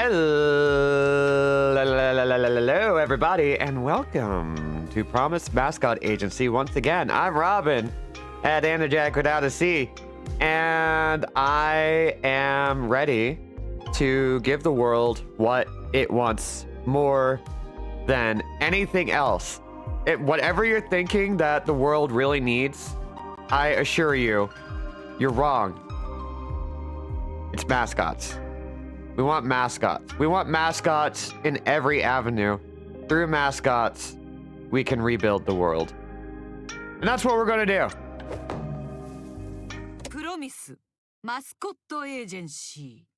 Hello, everybody, and welcome to Promise Mascot Agency. Once again, I'm Robin at Anajack Without a C, and I am ready to give the world what it wants more than anything else. Whatever you're thinking that the world really needs, I assure you, you're wrong. It's mascots. We want mascots. We want mascots in every avenue. Through mascots, we can rebuild the world. And that's what we're going to do. Promise Mascot Agency.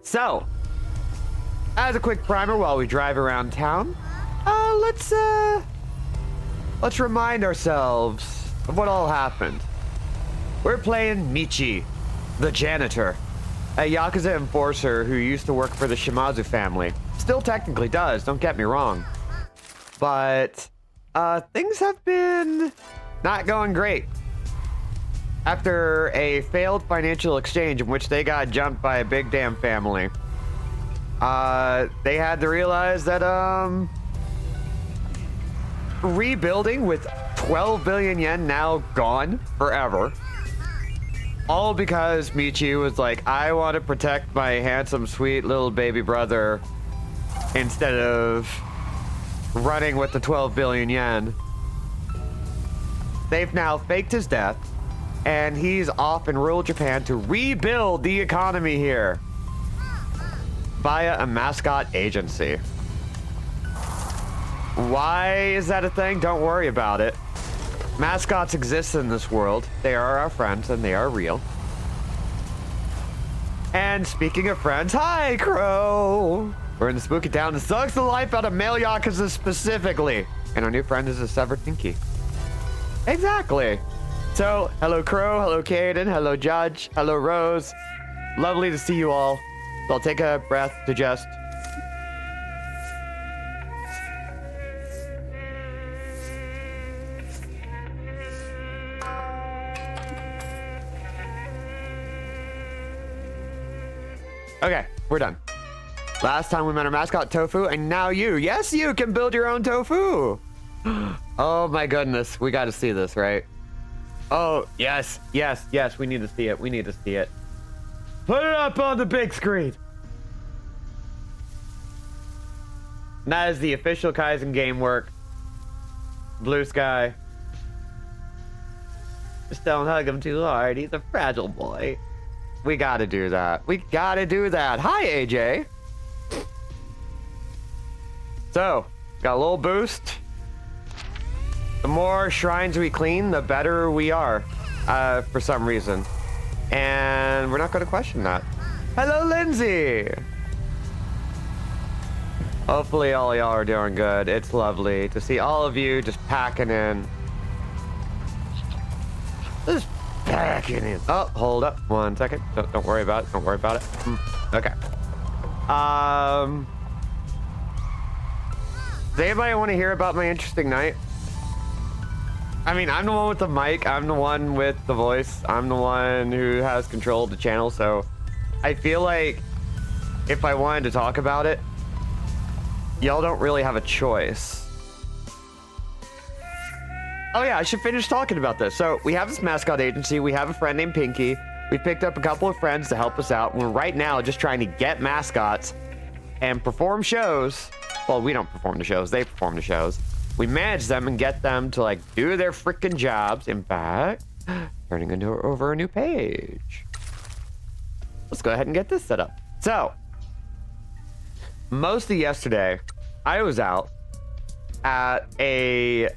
So, as a quick primer while we drive around town, let's remind ourselves of what all happened. We're playing Michi, the janitor, a Yakuza enforcer who used to work for the Shimazu family. Still technically does, don't get me wrong. But things have been not going great. After a failed financial exchange in which they got jumped by a big damn family, they had to realize that rebuilding with 12 billion yen now gone forever, all because Michi was like, I want to protect my handsome, sweet little baby brother instead of running with the 12 billion yen. They've now faked his death, and he's off in rural Japan to rebuild the economy here via a mascot agency. Why is that a thing? Don't worry about it. Mascots exist in this world. They are our friends, and they are real. And speaking of friends, hi, Crow! We're in the spooky town that sucks the life out of male Yakuza specifically. And our new friend is a severed pinky. Exactly. So, hello, Crow. Hello, Caden. Hello, Judge. Hello, Rose. Lovely to see you all. So I'll take a breath to just... Okay, we're done. Last time we met our mascot, Tofu, and now you. Yes, you can build your own tofu. Oh my goodness, we got to see this, right? Oh, yes, yes, yes, we need to see it. We need to see it. Put it up on the big screen. And that is the official Kaizen game work. Blue sky. Just don't hug him too hard. He's a fragile boy. We gotta do that. We gotta do that. Hi, AJ. So, got a little boost. The more shrines we clean, the better we are, for some reason. And we're not gonna question that. Hello, Lindsay. Hopefully all y'all are doing good. It's lovely to see all of you just packing in. Just packing in. Oh, hold up 1 second. Don't worry about it. Don't worry about it. Okay. Does anybody want to hear about my interesting night? I mean, I'm the one with the mic. I'm the one with the voice. I'm the one who has control of the channel. So I feel like if I wanted to talk about it, y'all don't really have a choice. Oh yeah, I should finish talking about this. So we have this mascot agency. We have a friend named Pinky. We picked up a couple of friends to help us out. We're right now just trying to get mascots and perform shows. Well, we don't perform the shows. They perform the shows. We manage them and get them to like do their freaking jobs. In fact, turning over a new page. Let's go ahead and get this set up. So, most of yesterday, I was out at a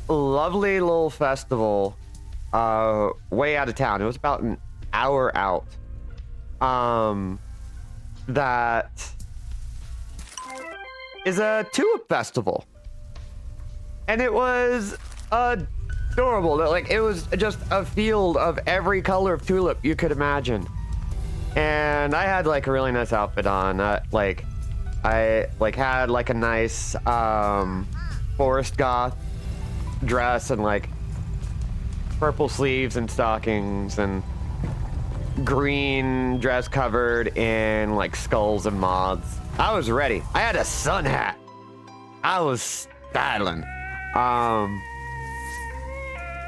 lovely little festival way out of town. It was about an hour out. That is a tulip festival. And it was adorable. Like, it was just a field of every color of tulip you could imagine. And I had like a really nice outfit on. I had like a nice forest goth dress and like purple sleeves and stockings, and green dress covered in like skulls and moths. I was ready. I had a sun hat. I was styling.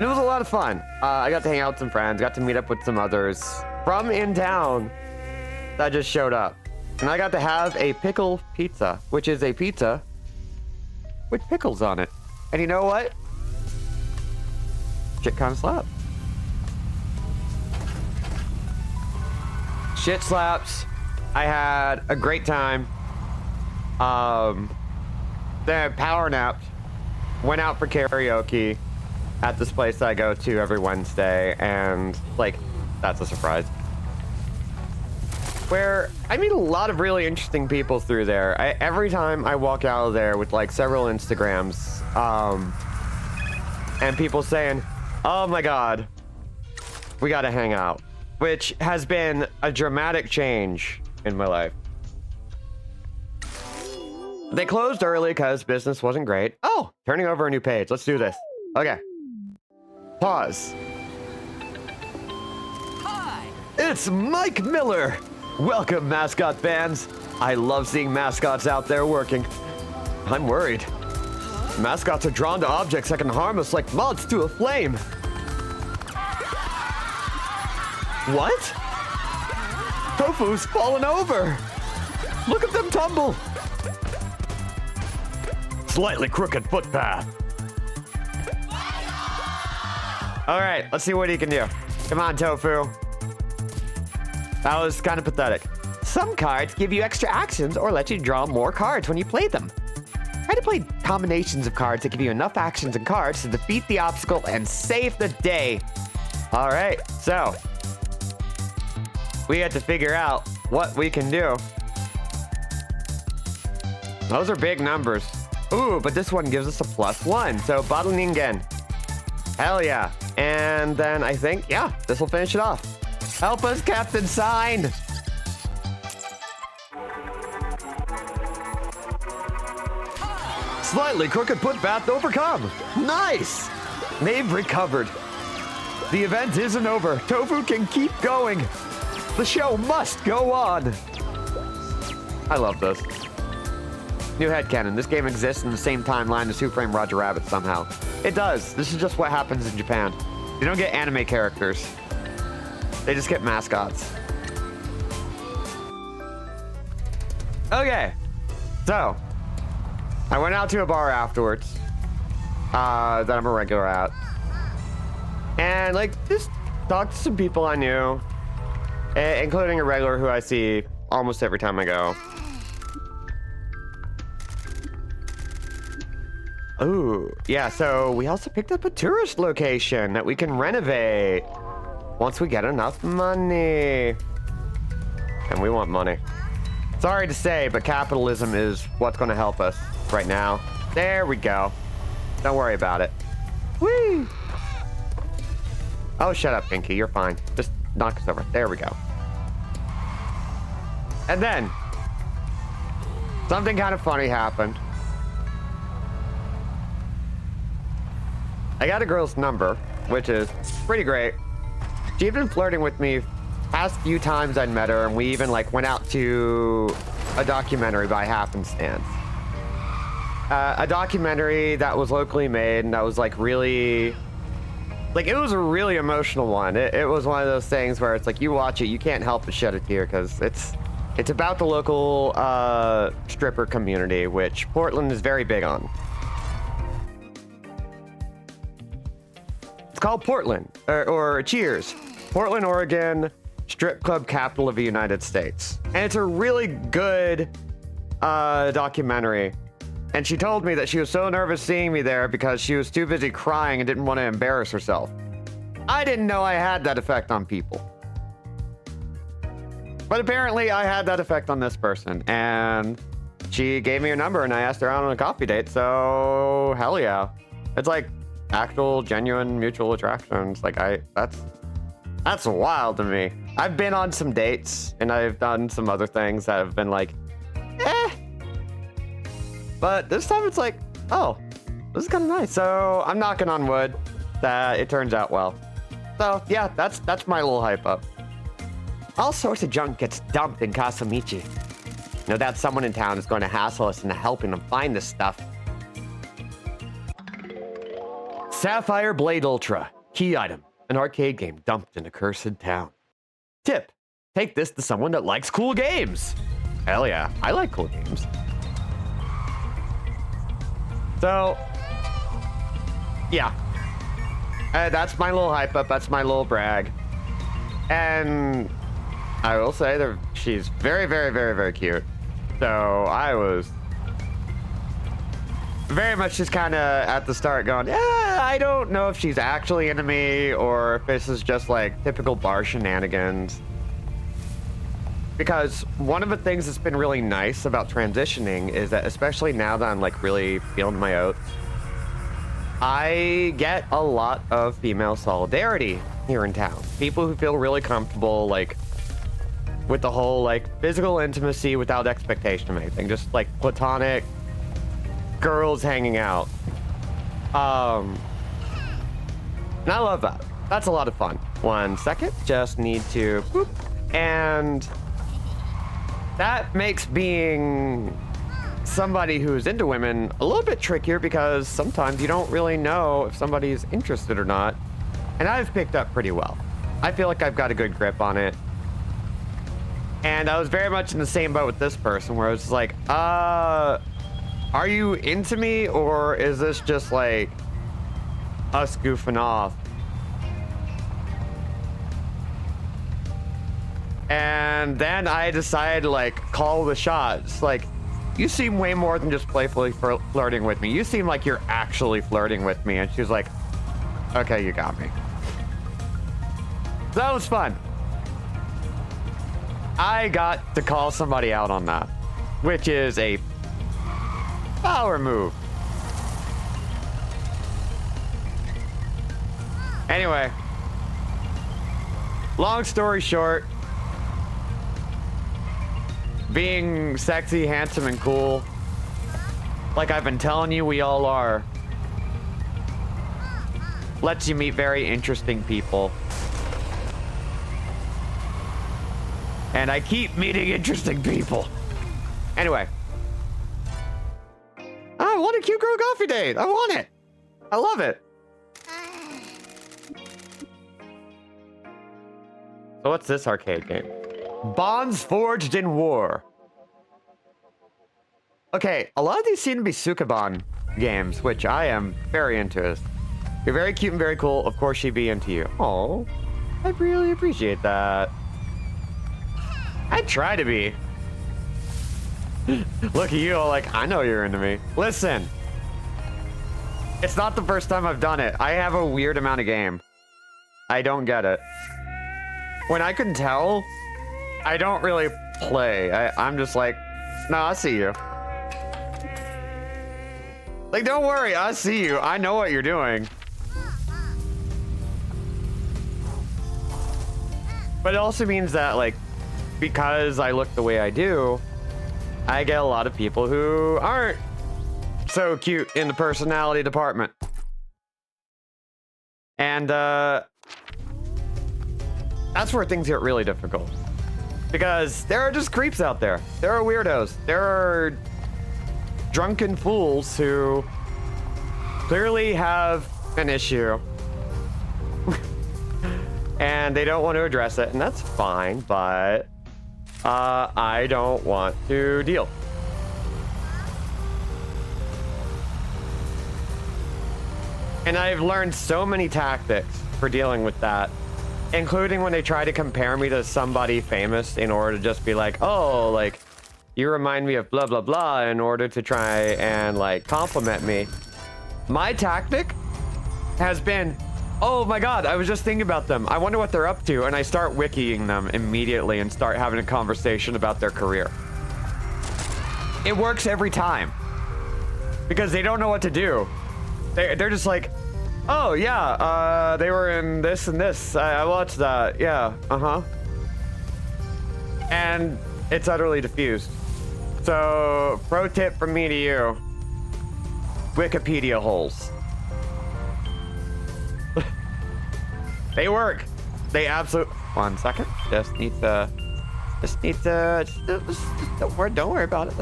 It was a lot of fun. I got to hang out with some friends, got to meet up with some others from in town that just showed up. And I got to have a pickle pizza, which is a pizza with pickles on it. And you know what? Shit kind of slaps. Shit slaps. I had a great time. Then power napped. Went out for karaoke at this place that I go to every Wednesday. And, like, that's a surprise. Where I meet a lot of really interesting people through there. Every time I walk out of there with like several Instagrams, and people saying, "Oh my God, we gotta hang out," which has been a dramatic change in my life. They closed early because business wasn't great. Oh, turning over a new page. Let's do this. Okay. Pause. Hi. It's Mike Miller. Welcome, Mascot fans. I love seeing mascots out there working. I'm worried. Mascots are drawn to objects that can harm us like moths to a flame. What? Tofu's fallen over. Look at them tumble. Slightly crooked footpath. All right, let's see what he can do. Come on, Tofu. That was kind of pathetic. Some cards give you extra actions or let you draw more cards when you play them. Try to play combinations of cards that give you enough actions and cards to defeat the obstacle and save the day. All right, so we have to figure out what we can do. Those are big numbers. Ooh, but this one gives us a +1, so bottling again. Hell yeah. And then I think, yeah, this will finish it off. Help us, Captain Sign! Slightly crooked footpath overcome. Nice! They've recovered. The event isn't over. Tofu can keep going. The show must go on. I love this. New headcanon. This game exists in the same timeline as Who Framed Roger Rabbit somehow. It does. This is just what happens in Japan. You don't get anime characters. They just get mascots. Okay. So, I went out to a bar afterwards that I'm a regular at. And, like, just talked to some people I knew, including a regular who I see almost every time I go. Ooh, yeah, so we also picked up a tourist location that we can renovate once we get enough money. And we want money. Sorry to say, but capitalism is what's going to help us right now. There we go. Don't worry about it. Whee! Oh, shut up, Pinky. You're fine. Just knock us over. There we go. And then, something kind of funny happened. I got a girl's number, which is pretty great. She'd been flirting with me past few times I'd met her, and we even like went out to a documentary by happenstance. A documentary that was locally made and that was like really, like it was a really emotional one. It was one of those things where it's like you watch it, you can't help but shed a tear because it's about the local stripper community, which Portland is very big on. It's called Portland, or Cheers. Portland, Oregon, strip club capital of the United States. And it's a really good documentary. And she told me that she was so nervous seeing me there because she was too busy crying and didn't want to embarrass herself. I didn't know I had that effect on people. But apparently I had that effect on this person. And she gave me her number and I asked her out on a coffee date. So hell yeah. It's like actual, genuine mutual attractions. Like that's wild to me. I've been on some dates and I've done some other things that have been like, eh. But this time it's like, oh, this is kind of nice. So I'm knocking on wood that it turns out well. So yeah, that's my little hype up. All sorts of junk gets dumped in Kasamichi. No doubt someone in town is going to hassle us into helping them find this stuff. Sapphire Blade Ultra. Key item. An arcade game dumped in a cursed town. Tip. Take this to someone that likes cool games. Hell yeah, I like cool games. So, yeah. That's my little hype up. That's my little brag. And I will say that she's very, very, very, very cute. So I was very much just kind of at the start going, I don't know if she's actually into me or if this is just like typical bar shenanigans. Because one of the things that's been really nice about transitioning is that, especially now that I'm like really feeling my oats, I get a lot of female solidarity here in town. People who feel really comfortable, like, with the whole, like, physical intimacy without expectation of anything. Just, like, platonic girls hanging out. And I love that. That's a lot of fun. 1 second. Just need to boop. And that makes being somebody who's into women a little bit trickier because sometimes you don't really know if somebody's interested or not. And I've picked up pretty well. I feel like I've got a good grip on it. And I was very much in the same boat with this person where I was like, are you into me or is this just like us goofing off? And then I decided to like call the shots. Like, you seem way more than just playfully flirting with me. You seem like you're actually flirting with me. And she was like, okay, you got me. That was fun. I got to call somebody out on that, which is a power move. Anyway, long story short, being sexy, handsome, and cool, like I've been telling you we all are, lets you meet very interesting people. And I keep meeting interesting people. Anyway. I want a cute girl coffee date. I want it. I love it. So what's this arcade game? Bonds Forged in War. Okay, a lot of these seem to be Sukaban games, which I am very into. You're very cute and very cool. Of course she'd be into you. Oh, I really appreciate that. I try to be. Look at you all like, I know you're into me. Listen. It's not the first time I've done it. I have a weird amount of game. I don't get it. When I can tell, I don't really play. I'm just like, no, I see you. Like, don't worry, I see you. I know what you're doing. But it also means that, like, because I look the way I do, I get a lot of people who aren't so cute in the personality department. And that's where things get really difficult. Because there are just creeps out there. There are weirdos. There are drunken fools who clearly have an issue. And they don't want to address it, and that's fine, but I don't want to deal. And I've learned so many tactics for dealing with that, including when they try to compare me to somebody famous in order to just be like, oh, like, you remind me of blah, blah, blah, in order to try and, like, compliment me. My tactic has been, oh my god, I was just thinking about them. I wonder what they're up to. And I start wikiing them immediately and start having a conversation about their career. It works every time. Because they don't know what to do. They're just like, oh yeah, they were in this and this. I watched that, yeah, uh-huh. And it's utterly diffused. So, pro tip from me to you. Wikipedia holes. They work. They absolutely... 1 second. Just need to, just don't worry about it.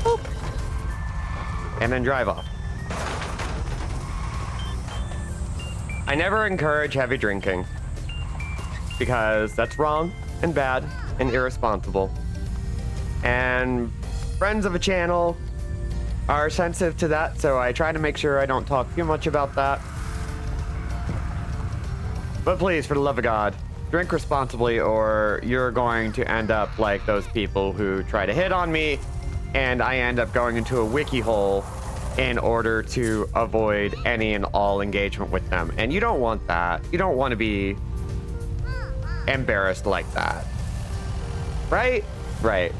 Boop. And then drive off. I never encourage heavy drinking because that's wrong and bad and irresponsible. And friends of a channel are sensitive to that, so I try to make sure I don't talk too much about that. But please, for the love of God, drink responsibly or you're going to end up like those people who try to hit on me and I end up going into a wiki hole in order to avoid any and all engagement with them. And you don't want that. You don't want to be embarrassed like that. Right? Right.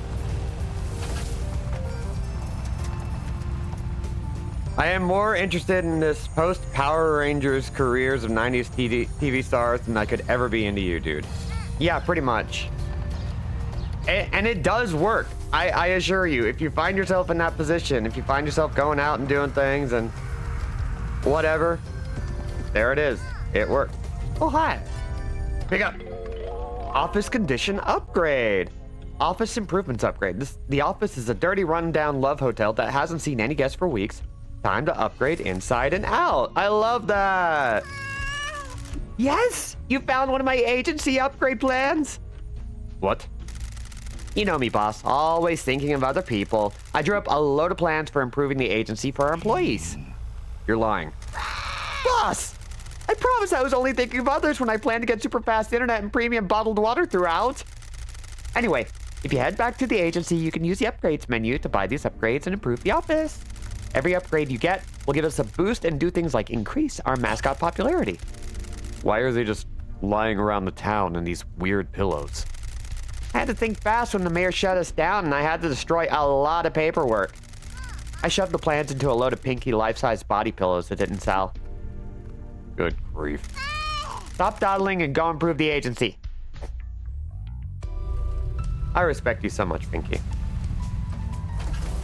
I am more interested in this post-Power Rangers careers of 90s TV stars than I could ever be into you, dude. Yeah, pretty much. And it does work. I assure you, if you find yourself in that position, if you find yourself going out and doing things and whatever, there it is. It works. Oh, hi. Pick up. Office condition upgrade. Office improvements upgrade. The office is a dirty, run-down love hotel that hasn't seen any guests for weeks. Time to upgrade inside and out. I love that. Yes, you found one of my agency upgrade plans. What? You know me, boss. Always thinking of other people. I drew up a load of plans for improving the agency for our employees. You're lying. Boss! I promise I was only thinking of others when I planned to get super fast internet and premium bottled water throughout. Anyway, if you head back to the agency, you can use the upgrades menu to buy these upgrades and improve the office. Every upgrade you get will give us a boost and do things like increase our mascot popularity. Why are they just lying around the town in these weird pillows? I had to think fast when the mayor shut us down and I had to destroy a lot of paperwork. I shoved the plans into a load of pinky life-size body pillows that didn't sell. Good grief. Stop dawdling and go improve the agency. I respect you so much, Pinky.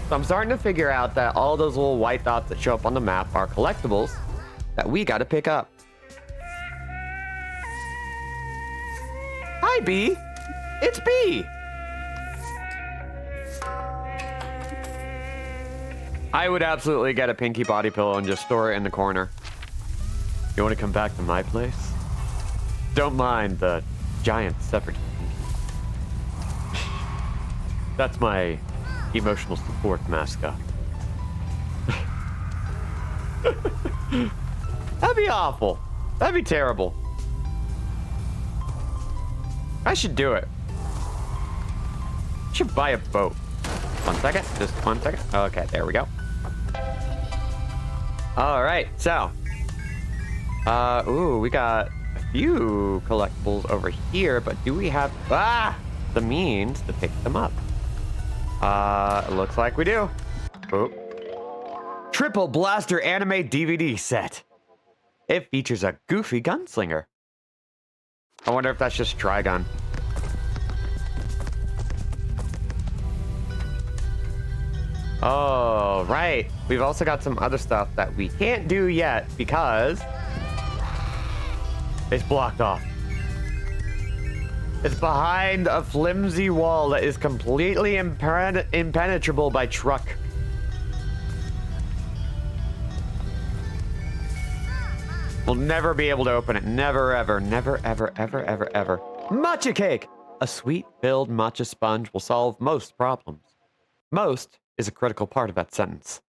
So I'm starting to figure out that all those little white dots that show up on the map are collectibles that we gotta pick up. Hi, B. It's B. I would absolutely get a pinky body pillow and just store it in the corner. You want to come back to my place? Don't mind the giant separate pinky. That's my emotional support mascot. That'd be awful. That'd be terrible. I should do it. Should buy a boat. 1 second, just 1 second. Okay, there we go. All right, so, ooh, we got a few collectibles over here, but do we have the means to pick them up? It looks like we do. Oop. Triple Blaster Anime DVD set. It features a goofy gunslinger. I wonder if that's just Trigun. Oh, right. We've also got some other stuff that we can't do yet because it's blocked off. It's behind a flimsy wall that is completely impenetrable by truck. We'll never be able to open it. Never, ever, never, ever, ever, ever, ever. Matcha cake! A sweet-filled matcha sponge will solve most problems. Most is a critical part of that sentence.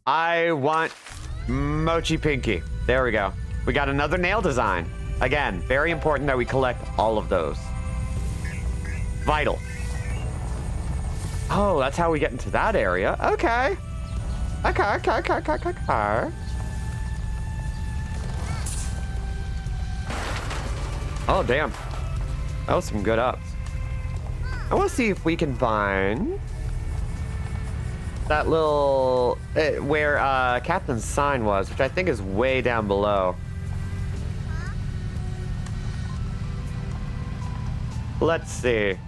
I want Mochi Pinky. There we go. We got another nail design. Again, very important that we collect all of those. Vital. Oh, that's how we get into that area. Okay. Okay. Oh, damn. That was some good ups. I want to see if we can find that little where Captain's sign was, which I think is way down below. Let's see.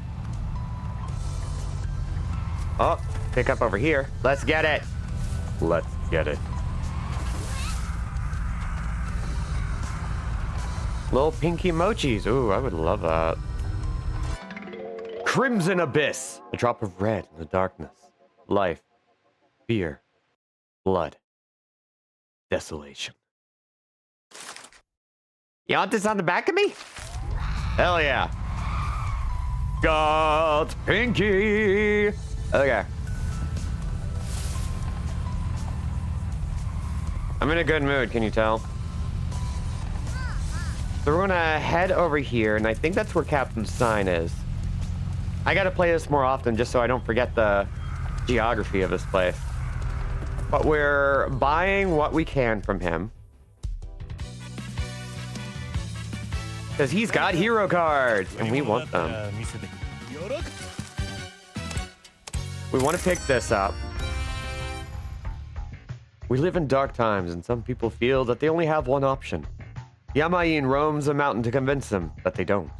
Oh, pick up over here. Let's get it. Let's get it. Little pinky mochis. Ooh, I would love that. Crimson Abyss. A drop of red in the darkness. Life. Fear. Blood. Desolation. You want this on the back of me? Hell yeah. God's pinky. Okay. I'm in a good mood, can you tell? So we're gonna head over here, and I think that's where Captain's sign is. I gotta play this more often just so I don't forget the geography of this place. But we're buying what we can from him. Because he's got hero cards, and we want them. We want to pick this up. We live in dark times, and some people feel that they only have one option. Yamain roams a mountain to convince them that they don't.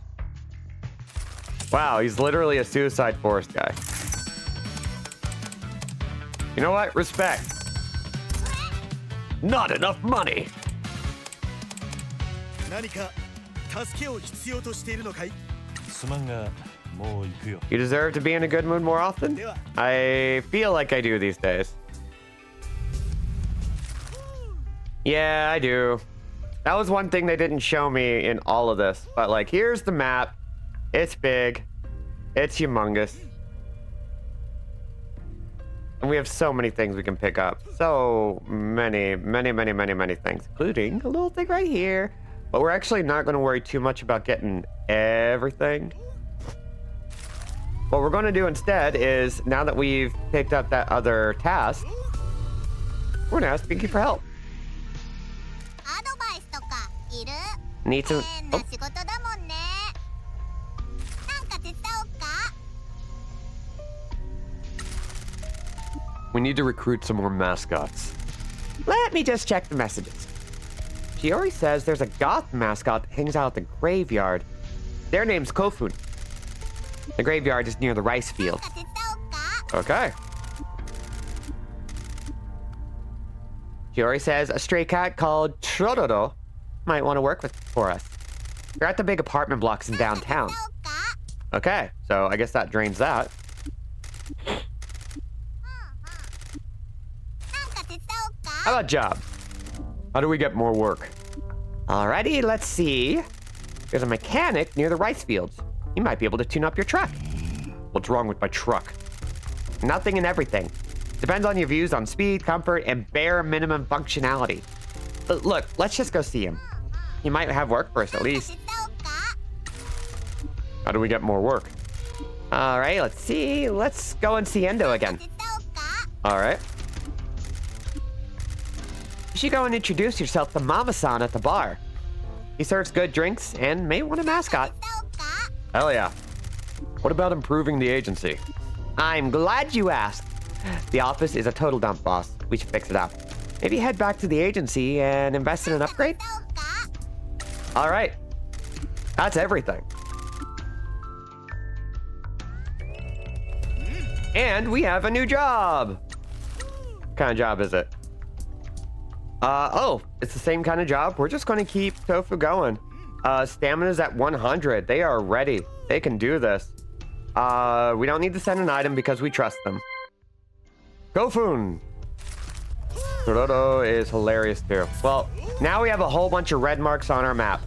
Wow, he's literally a Suicide Forest guy. You know what? Respect. Not enough money. You deserve to be in a good mood more often? I feel like I do these days. Yeah, I do. That was one thing they didn't show me in all of this. But like, here's the map. It's big. It's humongous. And we have so many things we can pick up. So many things, including a little thing right here. But we're actually not going to worry too much about getting everything. What we're going to do instead is, now that we've picked up that other task, we're going to ask Pinky for help. Need some... Oh. We need to recruit some more mascots. Let me just check the messages. Shiori says there's a goth mascot that hangs out at the graveyard. Their name's Kofun. The graveyard is near the rice field. Okay. Shiori says a stray cat called Chororo might want to work for us. They're at the big apartment blocks in downtown. Okay, so I guess that drains that. How about job? How do we get more work? Alrighty, let's see. There's a mechanic near the rice fields. He might be able to tune up your truck. What's wrong with my truck? Nothing and everything. Depends on your views on speed, comfort, and bare minimum functionality. But look, let's just go see him. He might have work for us at least. How do we get more work? Alright, let's see. Let's go and see Endo again. Alright. You should go and introduce yourself to Mama-san at the bar. He serves good drinks and may want a mascot. Hell yeah. What about improving the agency? I'm glad you asked. The office is a total dump, boss. We should fix it up. Maybe head back to the agency and invest in an upgrade? Alright. That's everything. And we have a new job. What kind of job is it? Oh, it's the same kind of job. We're just going to keep Tofu going. Stamina's at 100. They are ready. They can do this. We don't need to send an item because we trust them. Kofun! Dororo is hilarious too. Well, now we have a whole bunch of red marks on our map.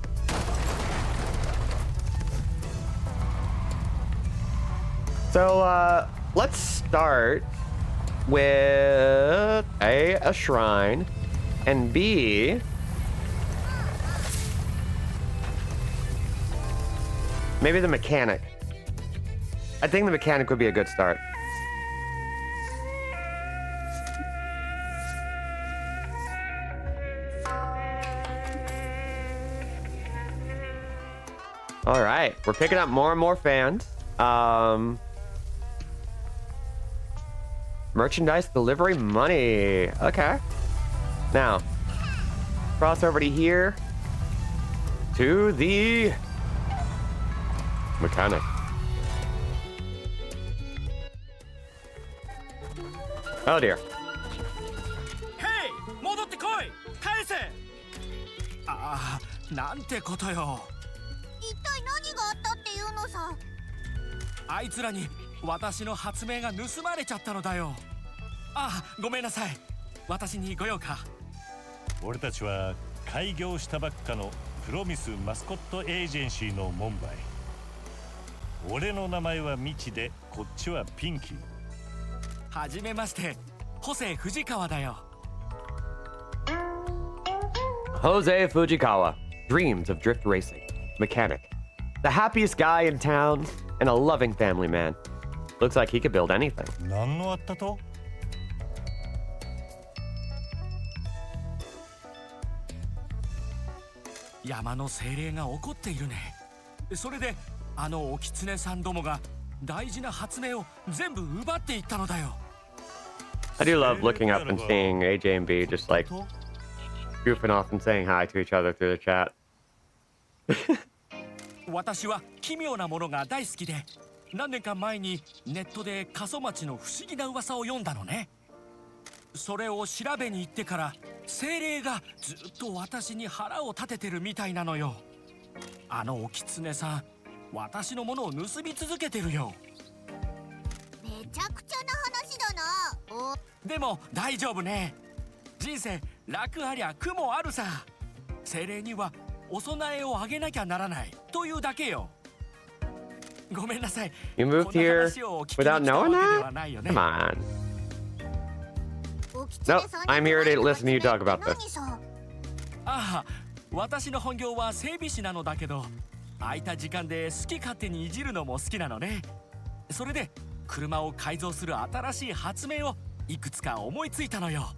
So, let's start with A, shrine, and B, maybe the mechanic. I think the mechanic would be a good start. All right, we're picking up more and more fans. Merchandise delivery money. Okay. Now, cross over to here to the mechanic. Oh dear. Hey, 戻ってこい。返せ。なんてことよ。一体何があったっていうのさ。あいつらに私の発明が盗まれちゃったのだよ。ああ、ごめんなさい。私にご用か。俺たちは開業したばっかのプロミスマスコットエージェンシーの門番。俺の名前はミチで、こっちはピンキー。はじめまして、ホセ藤川だよ。Jose Fujikawa dreams of drift racing, mechanic, the happiest guy in town, and a loving family man. Looks like he could build anything. 何のあったと？山の精霊が怒っているね。それであのお狐さんどもが大事な発明を全部奪っていったのだよ。 I do love looking up and seeing AJ and B just like goofing off and saying hi to each other through the chat. 私は奇妙なものが大好きで、何年か前にネットで過疎町の不思議な噂を読んだのね。それを調べに行ってから精霊がずっと私に腹を立ててるみたいなのよ。あのお狐さん、私のものを盗み続けてるよ。めちゃくちゃな話だな。でも大丈夫ね。人生楽ありゃ苦もあるさ。精霊にはお供えをあげなきゃならないというだけよ。ごめんなさい。 You moved here without knowing that? Come on. Nope, I'm here to listen to you talk about this. ああ、私の本業は整備士なのだけど、空いた時間で好き勝手にいじるのも好きなのね。それで車を改造する新しい発明をいくつか思いついたのよ。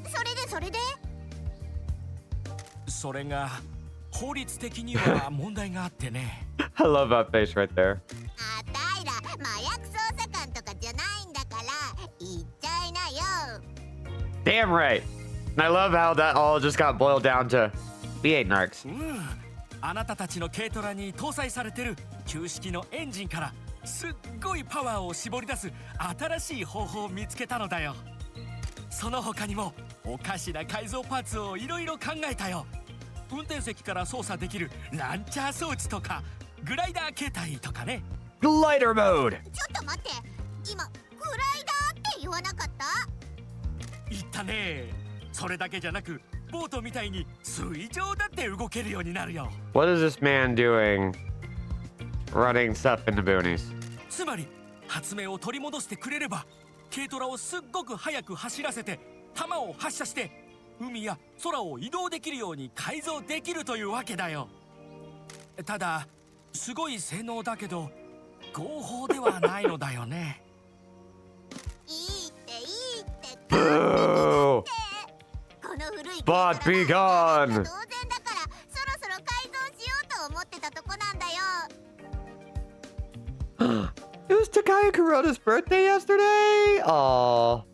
それでそれが法律的には問題があってね。I love that face right there. あたいら麻薬捜査官とかじゃないんだから言っちゃいなよ。 Damn right. And I love how that all just got boiled down to we ain't narcs. あなたたちの軽トラに搭載されてる旧式のエンジンからすっごいパワーを絞り出す新しい方法を見つけたのだよ。その他にもおかしな改造パーツをいろいろ考えたよ。運転席から操作できるランチャー装置とかグライダー形態とかね。 Glider mode. ちょっと待って、今グライダーって言わなかった？言ったね。それだけじゃなくボートみたいに水上だって動けるようになるよ。 What is this man doing running stuff in the boonies? つまり発明を取り戻してくれれば軽トラをすっごく速く走らせて弾を発射して海や空を移動できるように改造できるというわけだよ。ただすごい性能だけど合法ではないのだよね。いいっていいって。 Boo! この古い But be gone! 当然だからそろそろ改造しようと思ってたとこなんだよ。It was Takaya Kuroda's birthday yesterday? Oh,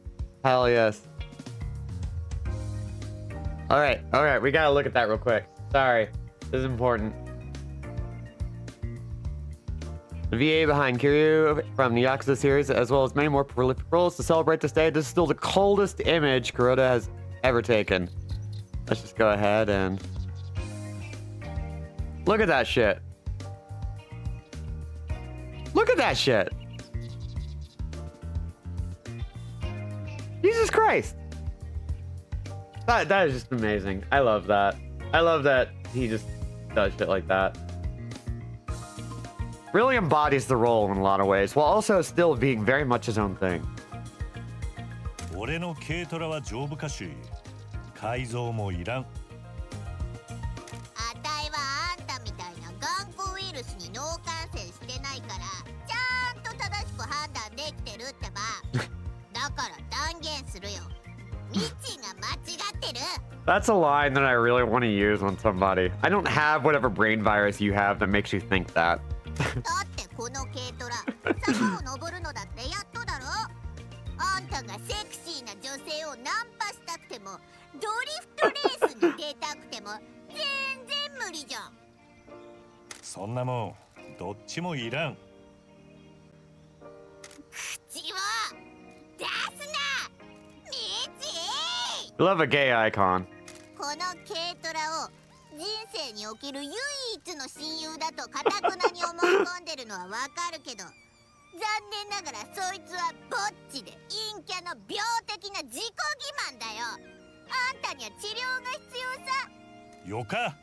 hell yes. All right, we gotta look at that real quick. Sorry, this is important. The VA behind Kiryu from the Yakuza series, as well as many more prolific roles to celebrate this day. This is still the coldest image Kuroda has ever taken. Let's just go ahead and look at that shit. Look at that shit. Jesus Christ. That is just amazing. I love that. I love that he just does shit like that. Really embodies the role in a lot of ways, while also still being very much his own thing. 俺の軽トラは丈夫かし、改造もいらん。あたいはあんたみたいな頑固ウイルスに脳感染してないからちゃんと正しく判断できてるってば。だから断言するよ。ミチが間違ってる。 That's a line that I really want to use on somebody. I don't have whatever brain virus you have that makes you think that. だってこの軽トラ坂を登るのだってやっとだろ。あんたがセクシーな女性をナンパしたくてもドリフトレースに出たくても全然無理じゃん。そんなもんどっちもいらん。口を出すなミチ。 Love a gay icon. この軽トラを人における唯一の親友だと固くなに思い込んでるのはわかるけど、残念ながらそいつはぼっちで陰キャの病的な自己欺瞞だよ。あんたには治療が必要さ。よか。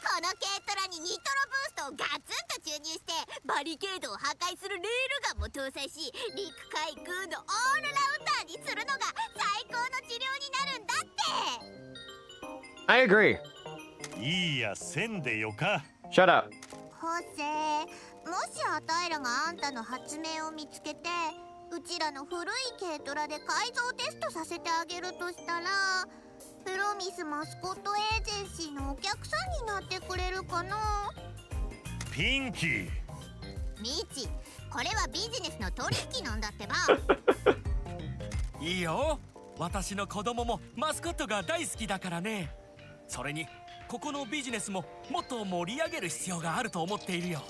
この軽トラにニトロブーストをガツンと注入してバリケードを破壊するレールガンも搭載し、陸海空のオールラウンダーにするのが最高の治療になるんだって。 I agree. いいや、せんでよか。 Shut up. ホセ、もしあたいらがあんたの発明を見つけて、うちらの古い軽トラで改造テストさせてあげるとしたら、プロミスマスコットエージェンシーのお客さんになってくれるかな。ピンキー。ミチ、これはビジネスの取引なんだってば。いいよ。私の子供もマスコットが大好きだからね。それにここのビジネスももっと盛り上げる必要があると思っているよ。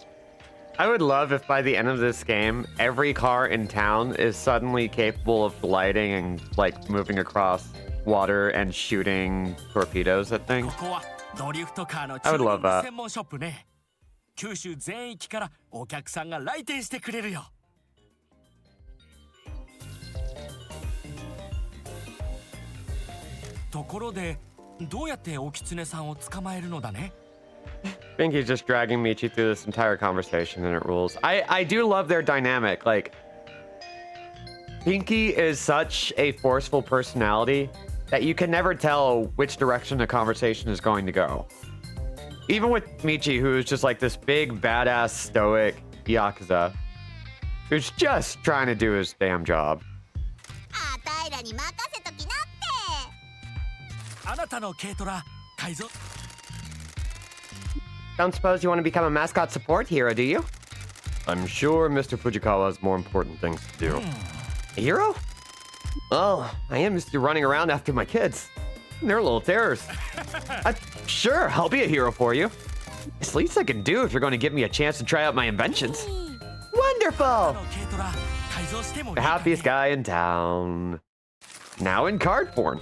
I would love if by the end of this game, every car in town is suddenly capable of gliding and like moving across water and shooting torpedoes at こ things. こはドリフトカーの I would チューニ love ング that. 専門ショップね。九州全域からお客さんが来店してくれるよ。ところで、どうやってお狐さんを捕まえるのだね。Pinky's just dragging Michi through this entire conversation and it rules. I do love their dynamic. Like, Pinky is such a forceful personality that you can never tell which direction the conversation is going to go. Even with Michi, who's just like this big, badass, stoic Yakuza, who's just trying to do his damn job. あたいらに任せときなって。あなたの軽トラ改造。Don't suppose you want to become a mascot support hero, do you? I'm sure Mr. Fujikawa has more important things to do. A hero? Well, I am used to running around after my kids. They're little terrors. Sure, I'll be a hero for you. It's the least I can do if you're going to give me a chance to try out my inventions. あ Wonderful! の軽トラ改造してもいい The かね happiest guy in town. Now in card form.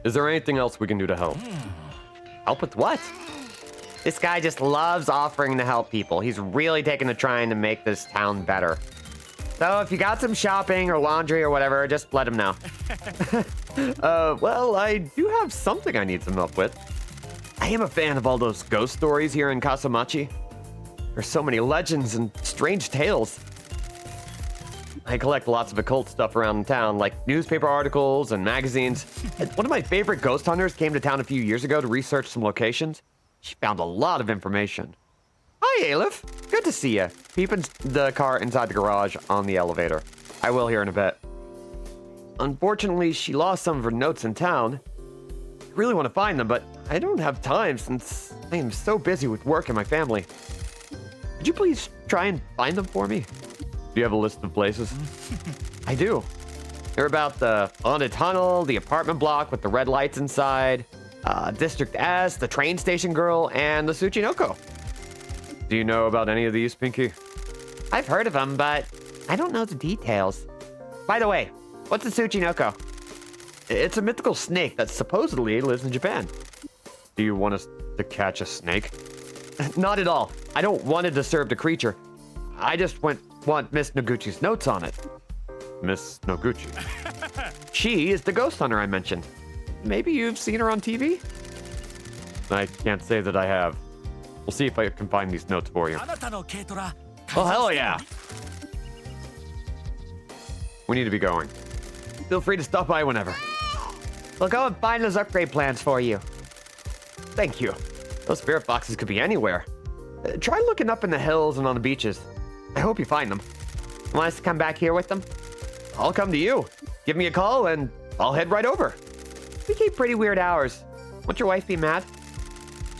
Is there anything else we can do to help? Help with what? This guy just loves offering to help people. He's really taken to trying to make this town better. So if you got some shopping or laundry or whatever, just let him know. Well, I do have something I need some help with. I am a fan of all those ghost stories here in Kasamachi. There's so many legends and strange tales. I collect lots of occult stuff around town, like newspaper articles and magazines. And one of my favorite ghost hunters came to town a few years ago to research some locations. She found a lot of information. Hi, Aleph. Good to see you. Keeping the car inside the garage on the elevator. I will here in a bit. Unfortunately, she lost some of her notes in town. I really want to find them, but I don't have time since I am so busy with work and my family. Could you please try and find them for me? Do you have a list of places? I do. They're about the haunted tunnel, the apartment block with the red lights inside, District S, the train station girl, and the Tsuchinoko. Do you know about any of these, Pinky? I've heard of them, but I don't know the details. By the way, what's a Tsuchinoko? It's a mythical snake that supposedly lives in Japan. Do you want us to catch a snake? Not at all. I don't want to disturb the creature. I just want Miss Noguchi's notes on it. Miss Noguchi? She is the ghost hunter I mentioned. Maybe you've seen her on TV? I can't say that I have. We'll see if I can find these notes for you. あなたの軽トラ Oh, hell yeah. We need to be going. Feel free to stop by whenever. We'll go and find those upgrade plans for you. Thank you. Those spirit boxes could be anywhere. Try looking up in the hills and on the beaches. I hope you find them. Want us to come back here with them? I'll come to you. Give me a call and I'll head right over. We keep pretty weird hours. Won't your wife be mad?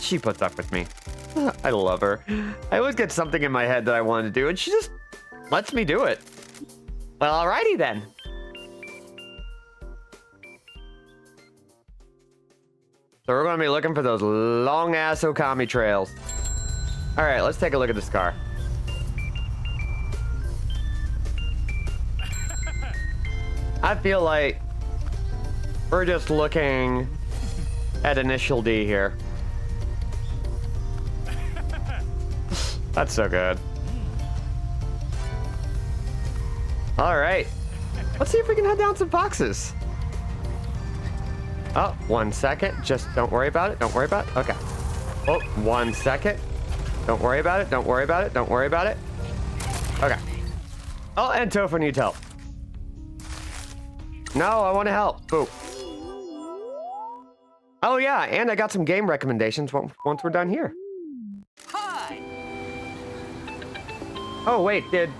She puts up with me. I love her. I always get something in my head that I want to do, and she just lets me do it. Well, alrighty then. So we're going to be looking for those long-ass Okami trails. Alright, let's take a look at this car. I feel like we're just looking at initial D here. That's so good. All right. Let's see if we can head down some boxes. Oh, 1 second. Just don't worry about it. Don't worry about it. Okay. Oh, 1 second. Don't worry about it. Don't worry about it. Don't worry about it. Okay. Oh, and Tofu needs help. No, I want to help. Boo. Oh, yeah, and I got some game recommendations once we're done here. Hi. Oh, wait, did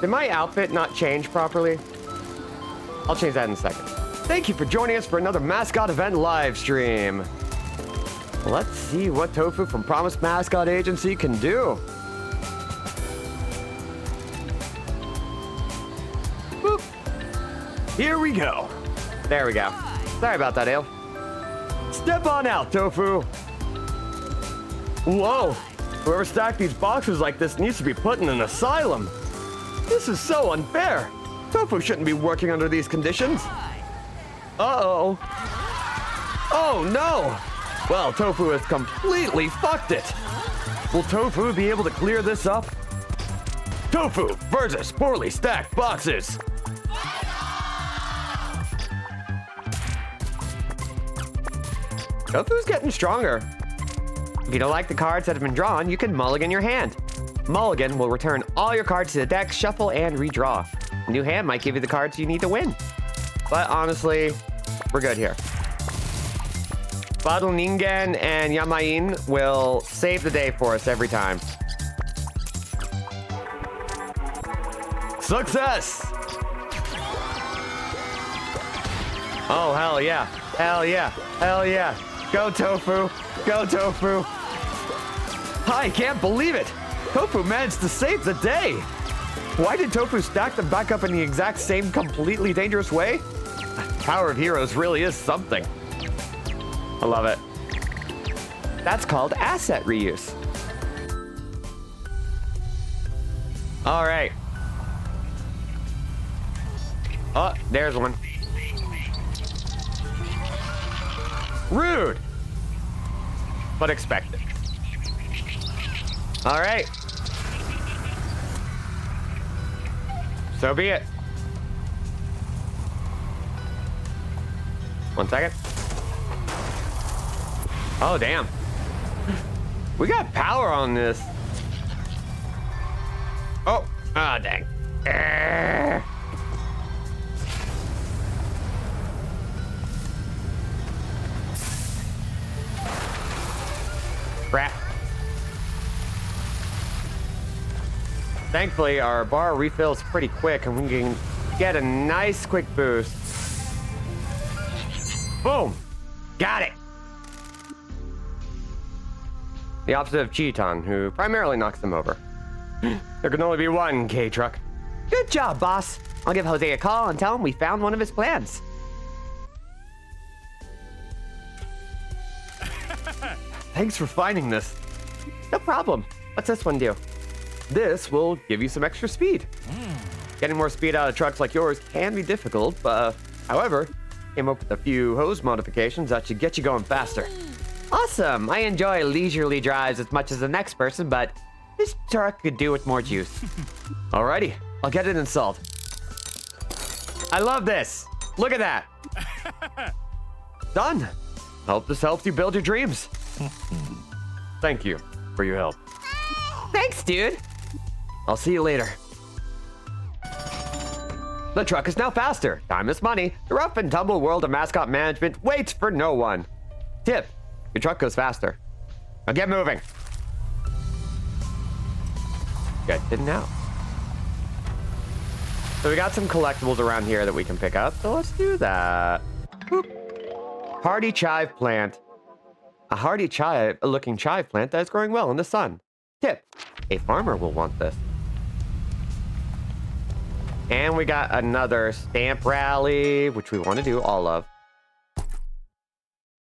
my outfit not change properly? I'll change that in a second. Thank you for joining us for another Mascot event live stream. Let's see what Tofu from Promise Mascot Agency can do. Boop. Here we go. There we go. Sorry about that, Ale. Step on out, Tofu. Whoa. Whoever stacked these boxes like this needs to be put in an asylum. This is so unfair. Tofu shouldn't be working under these conditions. Uh-oh. Oh, no. Well, Tofu has completely fucked it. Will Tofu be able to clear this up? Tofu versus poorly stacked boxes. Tofu's getting stronger. If you don't like the cards that have been drawn, you can mulligan your hand. Mulligan will return all your cards to the deck, shuffle, and redraw. A new hand might give you the cards you need to win. But honestly, we're good here. Battle Ningen and Yamain will save the day for us every time. Success! Oh, hell yeah. Hell yeah. Hell yeah. Go, Tofu. Go, Tofu. I can't believe it. Tofu managed to save the day. Why did Tofu stack them back up in the exact same completely dangerous way? The power of heroes really is something. I love it. That's called asset reuse. All right. Oh, there's one. Rude, but expected. All right. So be it. 1 second. Oh, damn. We got power on this. Oh, ah, dang. Crap. Thankfully, our bar refills pretty quick and we can get a nice quick boost. Boom! Got it! The opposite of Cheaton, who primarily knocks them over. There can only be one K-Truck. Good job, boss. I'll give Jose a call and tell him we found one of his plans. Thanks for finding this. No problem. What's this one do? This will give you some extra speed. Getting more speed out of trucks like yours can be difficult, but however, came up with a few hose modifications that should get you going faster. Awesome! I enjoy leisurely drives as much as the next person, but this truck could do with more juice. Alrighty, I'll get it installed. I love this! Look at that! Done! Hope this helps you build your dreams. Thank you for your help. Thanks, dude! I'll see you later. The truck is now faster. Time is money. The rough and tumble world of mascot management waits for no one. Tip: your truck goes faster. Now get moving. Good to know. So we got some collectibles around here that we can pick up, so let's do that. Boop. Hardy chive plant. A hardy chive-looking chive plant that is growing well in the sun. Tip: a farmer will want this. And we got another stamp rally, which we want to do all of.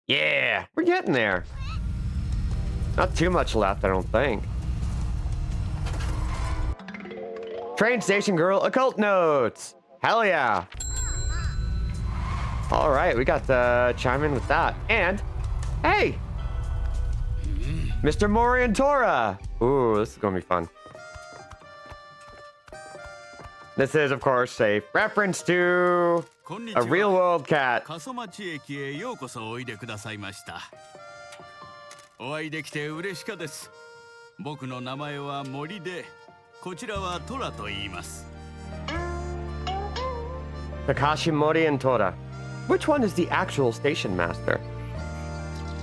Yeah, we're getting there. Not too much left, I don't think. Train station girl occult notes. Hell yeah. All right, we got to chime in with that. And, hey, Mr. Morientora. Ooh, this is going to be fun. This is, of course, a reference to a real-world cat. 過疎町駅へようこそおいでくださいました。お会いできて嬉しかです。僕の名前は森で、こちらはトラと言います。Takashi Morientora. Which one is the actual station master?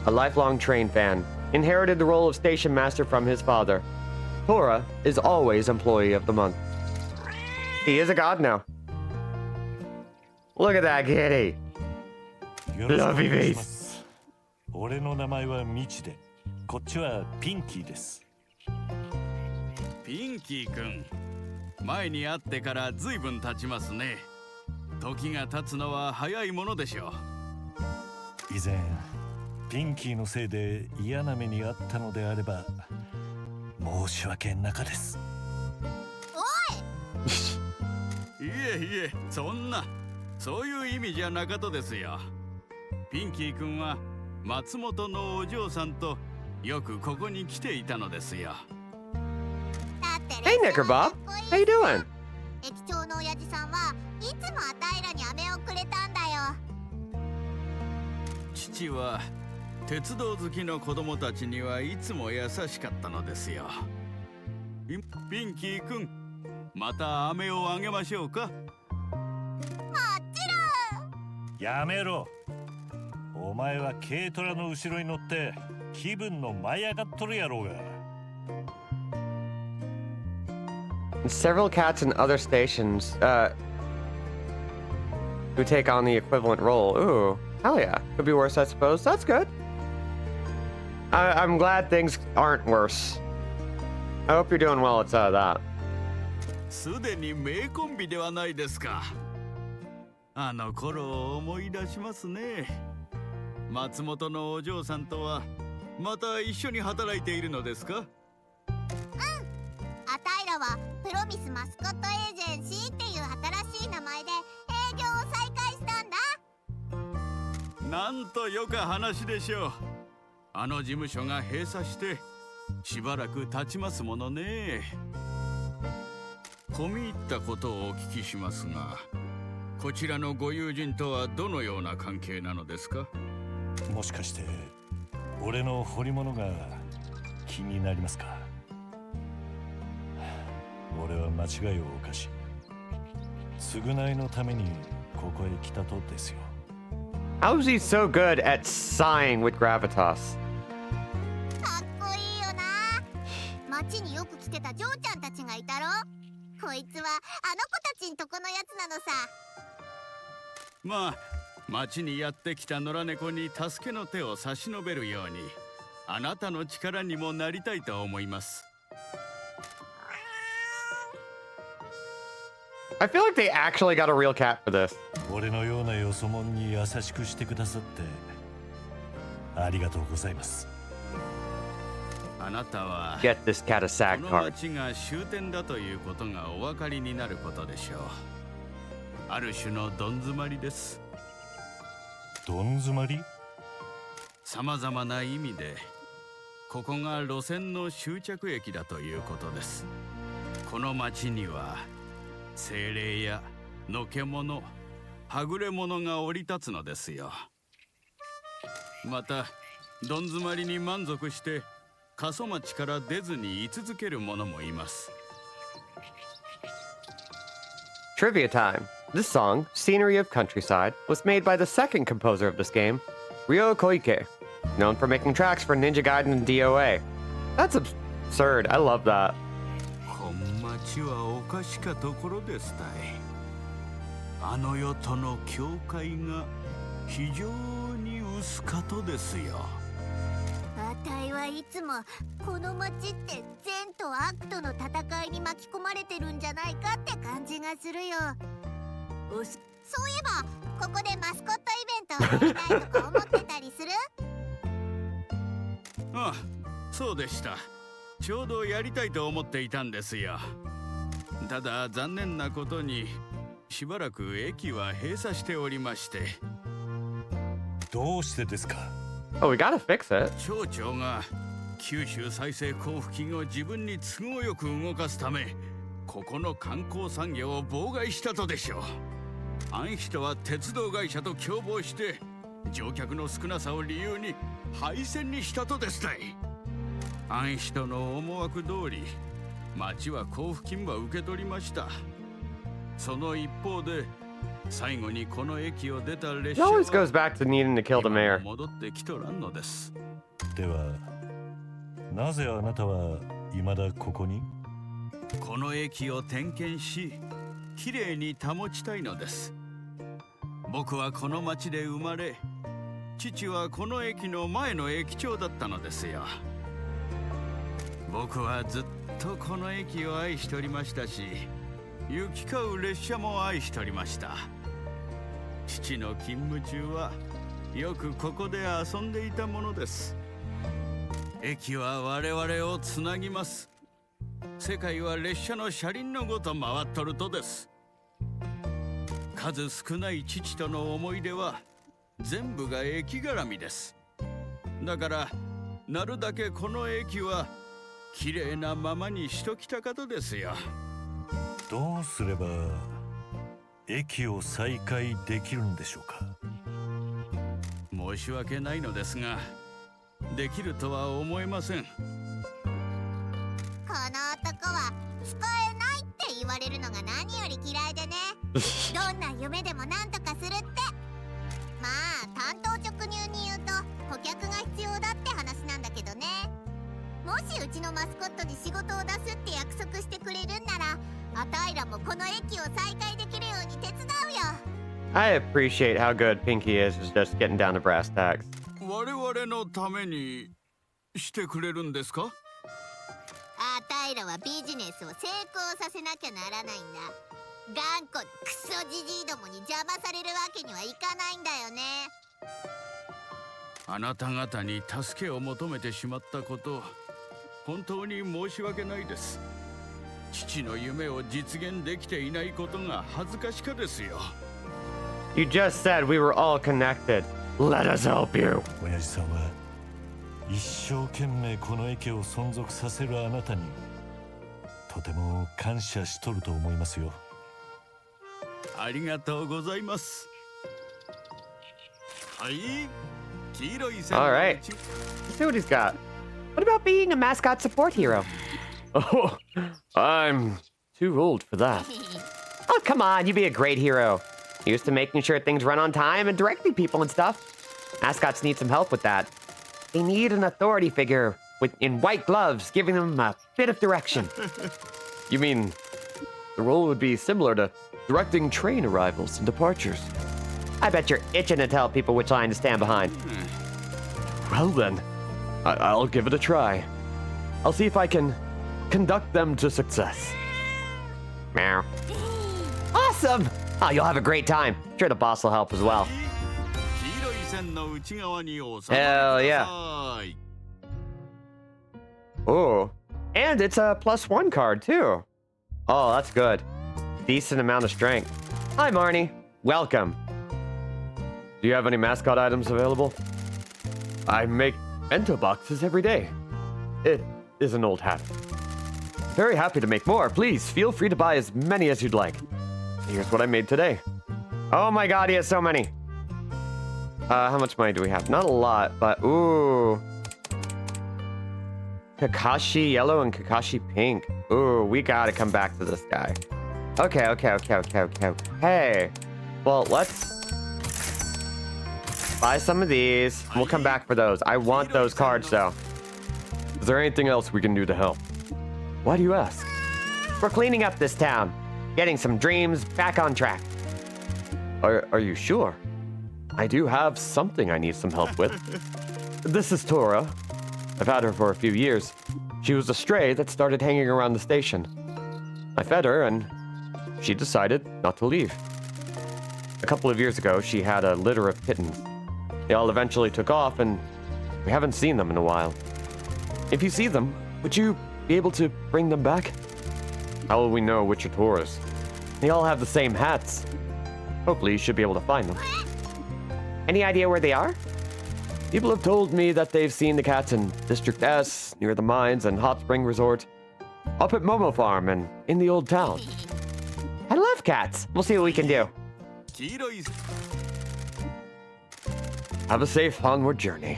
A lifelong train fan, inherited the role of station master from his father. Tora is always employee of the month. He is a god now. Look at that kitty. よろしくお願いし Lovey ま face. す。俺の名前はミチで、こっちはピンキーです。ピンキー君、前に会ってからずいぶん経ちますね。時が経つのは早いものでしょう。以前、ピンキーのせいで嫌な目にあったのであれば、申し訳なかです。いえいえ、そういう意味じゃなかとですよ。ピンキー君は松本のお嬢さんとよくここに来ていたのですよ。だって Hey, Knickerbock. How you doing? 駅長の親父さんはいつもあたいらに飴をくれたんだよ。父は鉄道好きの子供たちにはいつも優しかったのですよ。ピンキー君、また飴をあげましょうか。もちろん。やめろ。お前は軽トラの後ろに乗って気分の舞い上がっとるやろうが。Several cats in other stations who take on the equivalent role. Ooh, hell yeah. Could be worse, I suppose. That's good. I'm glad things aren't worse. I hope you're doing well outside of that. すでに名コンビではないですか。あの頃を思い出しますね。松本のお嬢さんとはまた一緒に働いているのですか？あたいらはプロミスマスコットエージェンシーっていう新しい名前で営業を再開したんだ。なんとよか話でしょう。あの事務所が閉鎖してしばらく経ちますものね。込み入ったことをお聞きしますが、こちらのご友人とはどのような関係なのですか？もしかして俺の彫り物が気になりますか？俺は間違いを犯し、償いのためにここへ来たとですよ。How is he so good at sighing with gravitas? かっこいいよな。町によく来てた嬢ちゃんたちがいたろ。こいつはあの子たちんとこのやつなのさ。まあ、町にやってきた野良猫に助けの手を差し伸べるように、あなたの力にもなりたいと思います。I feel like they actually got a real cat for this. 俺のようなよそ者に優しくしてくださってありがとうございます。あなたは Get this cat a こ SAG の card. 町が終点だということがお分かりになることでしょう。ある種のどん詰まりです。どん詰まり？さまざまな意味でここが路線の終着駅だということです。この町には精霊やのけ者、はぐれ者が降り立つのですよ。またどん詰まりに満足して過疎町から出ずに居続ける者もいます。 Trivia time. This song, Scenery of Countryside, was made by the second composer of this game, Ryo Koike, known for making tracks for Ninja Gaiden and DOA. That's absurd. I love that. 本町はおかしかところですたい。あの世との境界が非常に薄かとですよ。あたいはいつもこの町って善と悪との戦いに巻き込まれてるんじゃないかって感じがするよ。そういえばここでマスコットイベントをやりたいとか思ってたりする？ああ、そうでした。ちょうどやりたいと思っていたんですよ。ただ残念なことにしばらく駅は閉鎖しておりまして。どうしてですか？ Oh, we gotta fix it. 町長が九州再生交付金を自分に都合よく動かすため、ここの観光産業を妨害したとでしょう。あん人は鉄道会社と共謀して乗客の少なさを理由に廃線にしたとですたい。あん人の思惑通り町は交付金は受け取りました。その一方で最後にこの駅を出た列 It 車 always は goes back to needing to kill the 今 mayor. も戻ってきとらんのです。ではなぜあなたは未だここに？この駅を点検しきれいに保ちたいのです。僕はこの町で生まれ、父はこの駅の前の駅長だったのですよ。僕はずっとこの駅を愛しておりましたし、行き交う列車も愛しておりました。父の勤務中はよくここで遊んでいたものです。駅は我々をつなぎます。世界は列車の車輪のごと回っとるとです。数少ない父との思い出は全部が駅絡みです。だからなるだけこの駅はきれいなままにしときたかとですよ。どうすれば駅を再開できるんでしょうか？申し訳ないのですが、できるとは思えません。この男は使えないって言われるのが何より嫌いでね。どんな夢でも何とかするって。まあ単刀直入に言うと顧客が必要だって話なんだけどね。もしうちのマスコットに仕事を出すって約束してくれるんなら、あたいらもこの駅を再開できるように手伝うよ。 I appreciate how good Pinky is just getting down to brass tacks. 我々のためにしてくれるんですか？あたいらはビジネスを成功させなきゃならないんだ。頑固なクソじじいどもに邪魔されるわけにはいかないんだよね。あなた方に助けを求めてしまったこと、本当に申し訳ないです。父の夢を実現できていないことが恥ずかしかですよ。You just said we were all connected. Let us help you. 親父さんは一生懸命この駅を存続させるあなたにとても感謝しとると思いますよ。ありがとうございます。はい、黄色い線の All right. うち Let's see what he's got. What about being a mascot support hero? Oh, I'm too old for that. Oh, come on, you'd be a great hero. Used to making sure things run on time and directing people and stuff. Mascots need some help with that. They need an authority figure in white gloves, giving them a bit of direction. You mean the role would be similar to directing train arrivals and departures? I bet you're itching to tell people which line to stand behind. Well then, I'll give it a try. I'll see if I can conduct them to success. Meow. Awesome! Oh, you'll have a great time. Sure the boss will help as well. 黄色い線の内側にお収 Hell まりく yeah. ださい。 Oh, and it's a +1 card too. Oh, that's good. Decent amount of strength. Hi, Marnie. Welcome. Do you have any mascot items available? I make bento boxes every day. It is an old habit. Very happy to make more. Please feel free to buy as many as you'd like. Here's what I made today. Oh my god, he has so many. How much money do we have? Not a lot, but ooh. Kakashi yellow and Kakashi pink. Ooh, we gotta come back to this guy. Okay. Well, let's buy some of these. We'll come back for those. I want those cards though. Is there anything else we can do to help? Why do you ask? We're cleaning up this town. Getting some dreams back on track. Are you sure? I do have something I need some help with. This is Tora. I've had her for a few years. She was a stray that started hanging around the station. I fed her and she decided not to leave. A couple of years ago, she had a litter of kittens. They all eventually took off and we haven't seen them in a while. If you see them, would you be able to bring them back? How will we know which are Tora's? They all have the same hats. Hopefully you should be able to find them. Any idea where they are? People have told me that they've seen the cats in District S, near the mines and Hot Spring Resort, up at Momo Farm and in the old town. I love cats. We'll see what we can do. 黄色い Have a safe onward journey.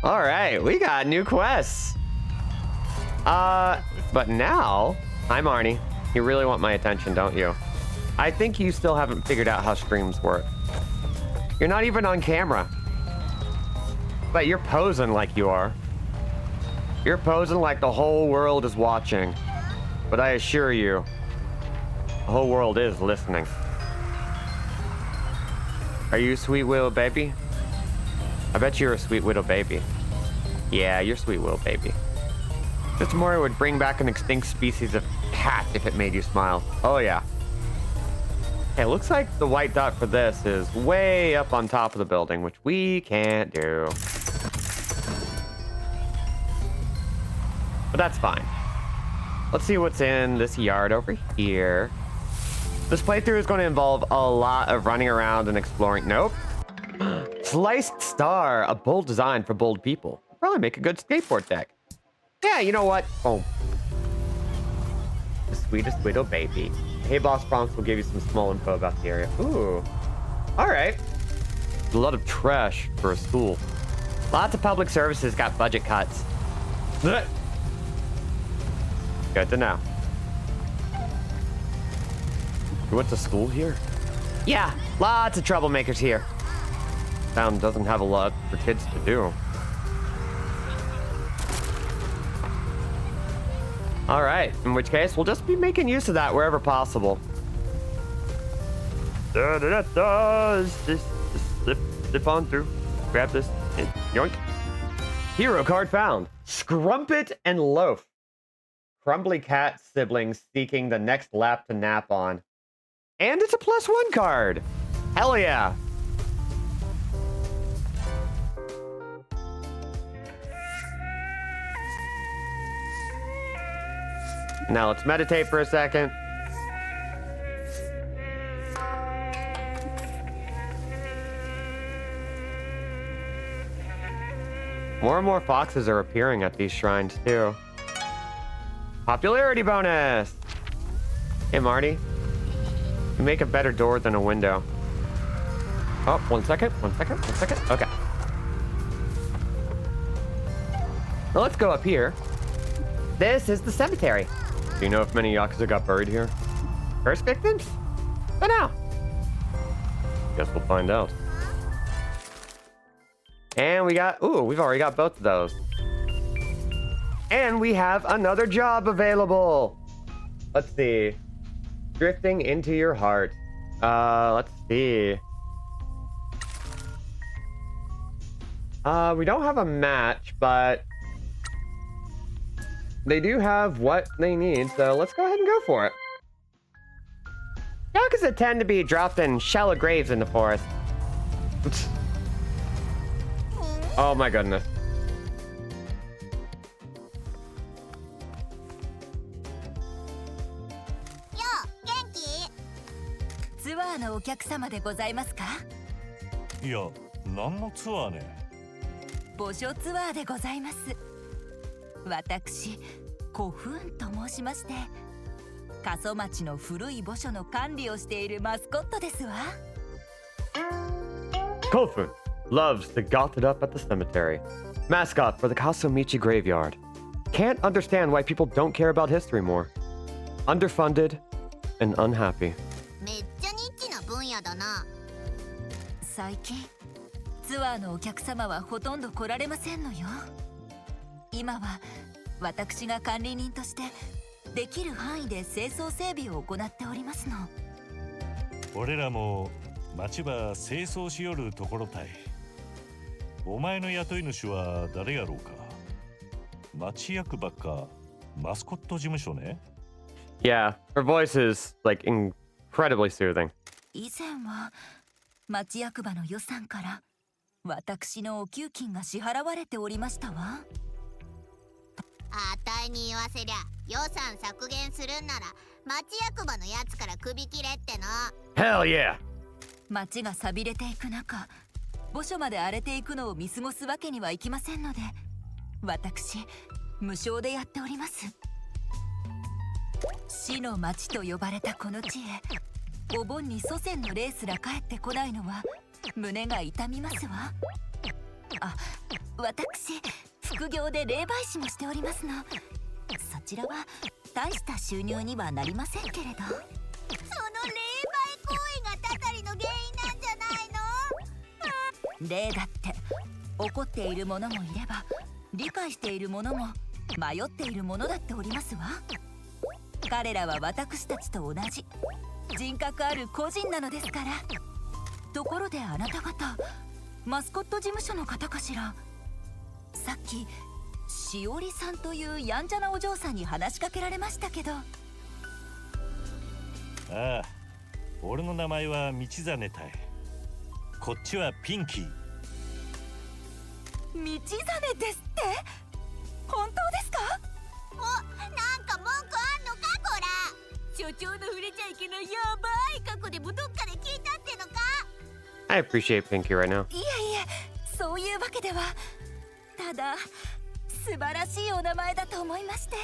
All right, we got new quests. But now, I'm Arnie. You really want my attention, don't you? I think you still haven't figured out how streams work. You're not even on camera. But you're posing like you are. You're posing like the whole world is watching. But I assure you, the whole world is listening. Are you a sweet little baby? I bet you're a sweet little baby. Yeah, you're a sweet little baby. Just more would bring back an extinct species of cat if it made you smile. Oh yeah. Hey, it looks like the white dot for this is way up on top of the building, which we can't do. But that's fine. Let's see what's in this yard over here. This playthrough is going to involve a lot of running around and exploring. Nope. Sliced star, a bold design for bold people. Probably make a good skateboard deck. Yeah, you know what? Oh. The sweetest little baby. Hey Boss prompts will give you some small info about the area. Ooh. Alright. A lot of trash for a school. Lots of public services got budget cuts. Blech. Good to know. You went to school here? Yeah, lots of troublemakers here. Town doesn't have a lot for kids to do. All right, in which case, we'll just be making use of that wherever possible. Just slip on through. Grab this. And yoink. Hero card found. Scrumpet and Loaf. Crumbly cat siblings seeking the next lap to nap on. And it's a +1 card. Hell yeah. Now let's meditate for a second. More and more foxes are appearing at these shrines too. Popularity bonus! Hey Marty, you make a better door than a window. Oh, one second. Okay. Well, let's go up here. This is the cemetery. Do you know if many Yakuza got buried here? First victims? But now. Guess we'll find out. And we got, ooh, we've already got both of those. And we have another job available. Let's see. Drifting into your heart. Let's see. We don't have a match, but they do have what they need, so let's go ahead and go for it. Yakuza tend to be dropped in shallow graves in the forest. Oh my goodness. Yo, 元気？ツアーのお客様でございますか？いや、何のツアーね。墓所ツアーでございます。私、古墳と申しまして、過疎町の古い墓所の管理をしているマスコットですわ。Kofun loves to goth it up at the cemetery. Mascot for the Kasomichi graveyard. Can't understand why people don't care about history more. Underfunded and unhappy. めっちゃニッチな分野だな。最近、ツアーのお客様はほとんど来られませんのよ。今は私が管理人としてできる範囲で清掃整備を行っておりますの。俺らも町は清掃しよるところたい。お前の雇い主は誰やろうか。町役場かマスコット事務所ね。Yeah, her voice is like incredibly soothing. 以前は町役場の予算から私のお給金が支払われておりましたわ。あたいに言わせりゃ予算削減するんなら町役場のやつから首切れっての。 Hell yeah! 町が寂れていく中、墓所まで荒れていくのを見過ごすわけにはいきませんので、私無償でやっております。死の町と呼ばれたこの地へ、お盆に祖先の霊すら帰ってこないのは胸が痛みますわ。あ、私副業で霊媒師もしておりますの。そちらは大した収入にはなりませんけれど。その霊媒行為がたたりの原因なんじゃないの？霊だって怒っている者もいれば、理解している者も迷っている者だっておりますわ。彼らは私たちと同じ人格ある個人なのですから。ところであなた方、マスコット事務所の方かしら？さっきしおりさんというやんちゃなお嬢さんに話しかけられましたけど。ああ、俺の名前は道真たい。こっちはピンキー。道真ですって？本当ですか？お、なんか文句あんのかこら。所長の触れちゃいけないやばい過去でもどっかで聞いたってのか？ I appreciate Pinky right now. いえいえ、そういうわけでは。ただ素晴らしいお名前だと思いまして。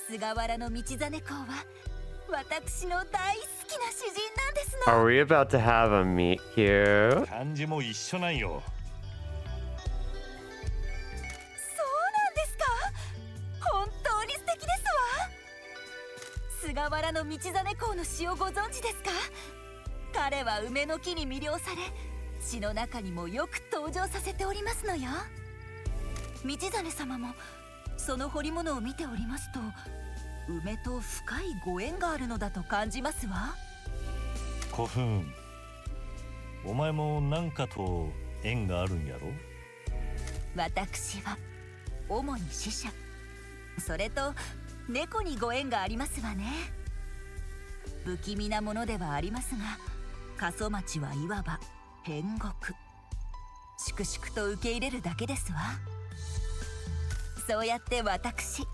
菅原の道真公は私の大好きな詩人なんですの。 Are we about to have a meet cute? 漢字も一緒なんよ。そうなんですか？本当に素敵ですわ。菅原の道真公の詩をご存知ですか？彼は梅の木に魅了され、詩の中にもよく登場させておりますのよ。道真様もその彫り物を見ておりますと、梅と深いご縁があるのだと感じますわ。古墳、お前もなんかと縁があるんやろ？私は主に死者、それと猫にご縁がありますわね。不気味なものではありますが、過疎町はいわば天国。粛々と受け入れるだけですわ。そうやって私、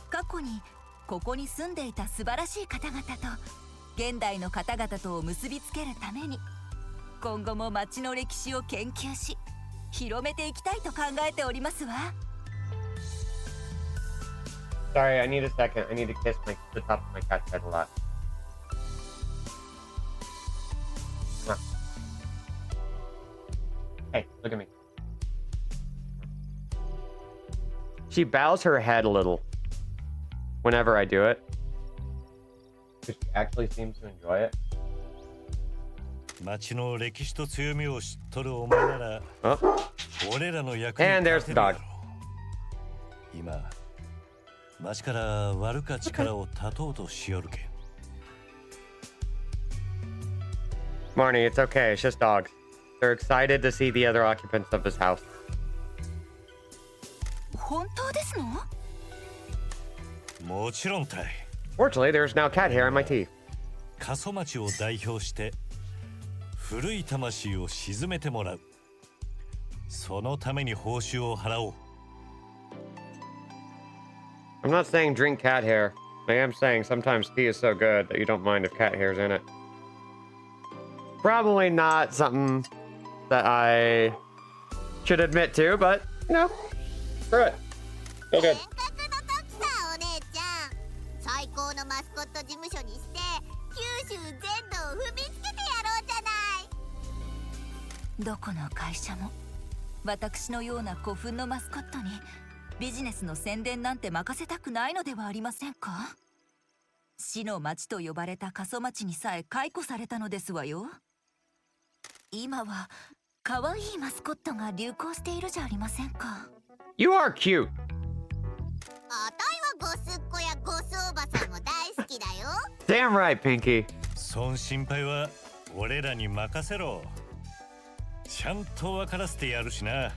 過去にここに住んでいた素晴らしい方々と現代の方々とを結びつけるために、今後も町の歴史を研究し広めていきたいと考えておりますわ。 Sorry, I need a second. I need to kiss the top of my cat's head a lot. Come on. Hey, look at me. She bows her head a little whenever I do it. She actually seems to enjoy it. 町の歴史と強みを知っとるお前なら、俺らの役に And there's 立 the てるや dog. ろ。今、町から悪か力を断とうとしよるけん。Marnie, it's okay. It's just dogs. They're excited to see the other occupants of this house. 本当ですの？もちろんたい。 Fortunately, there's now cat hair on my teeth. 過疎町を代表して古い魂を鎮めてもらう。そのために報酬を払おう。I'm not saying drink cat hair. I am saying sometimes tea is so good that you don't mind if cat hair's in it. Probably not something that I should admit to, but, you know, screw it. Feel 遠 good. 隔の時さ、お姉ちゃん。最高のマスコット事務所にして九州全土を踏みつけてやろうじゃない。どこの会社も私のような古墳のマスコットにビジネスの宣伝なんて任せたくないのではありませんか？死の町と呼ばれた過疎町にさえ解雇されたのですわよ。今は可愛いマスコットが流行しているじゃありませんか。 You are cute. あたいはゴスっ子やゴスおばさんも大好きだよ。Damn right, Pinky. そん心配は俺らに任せろ。ちゃんと分からせてやるしな。そう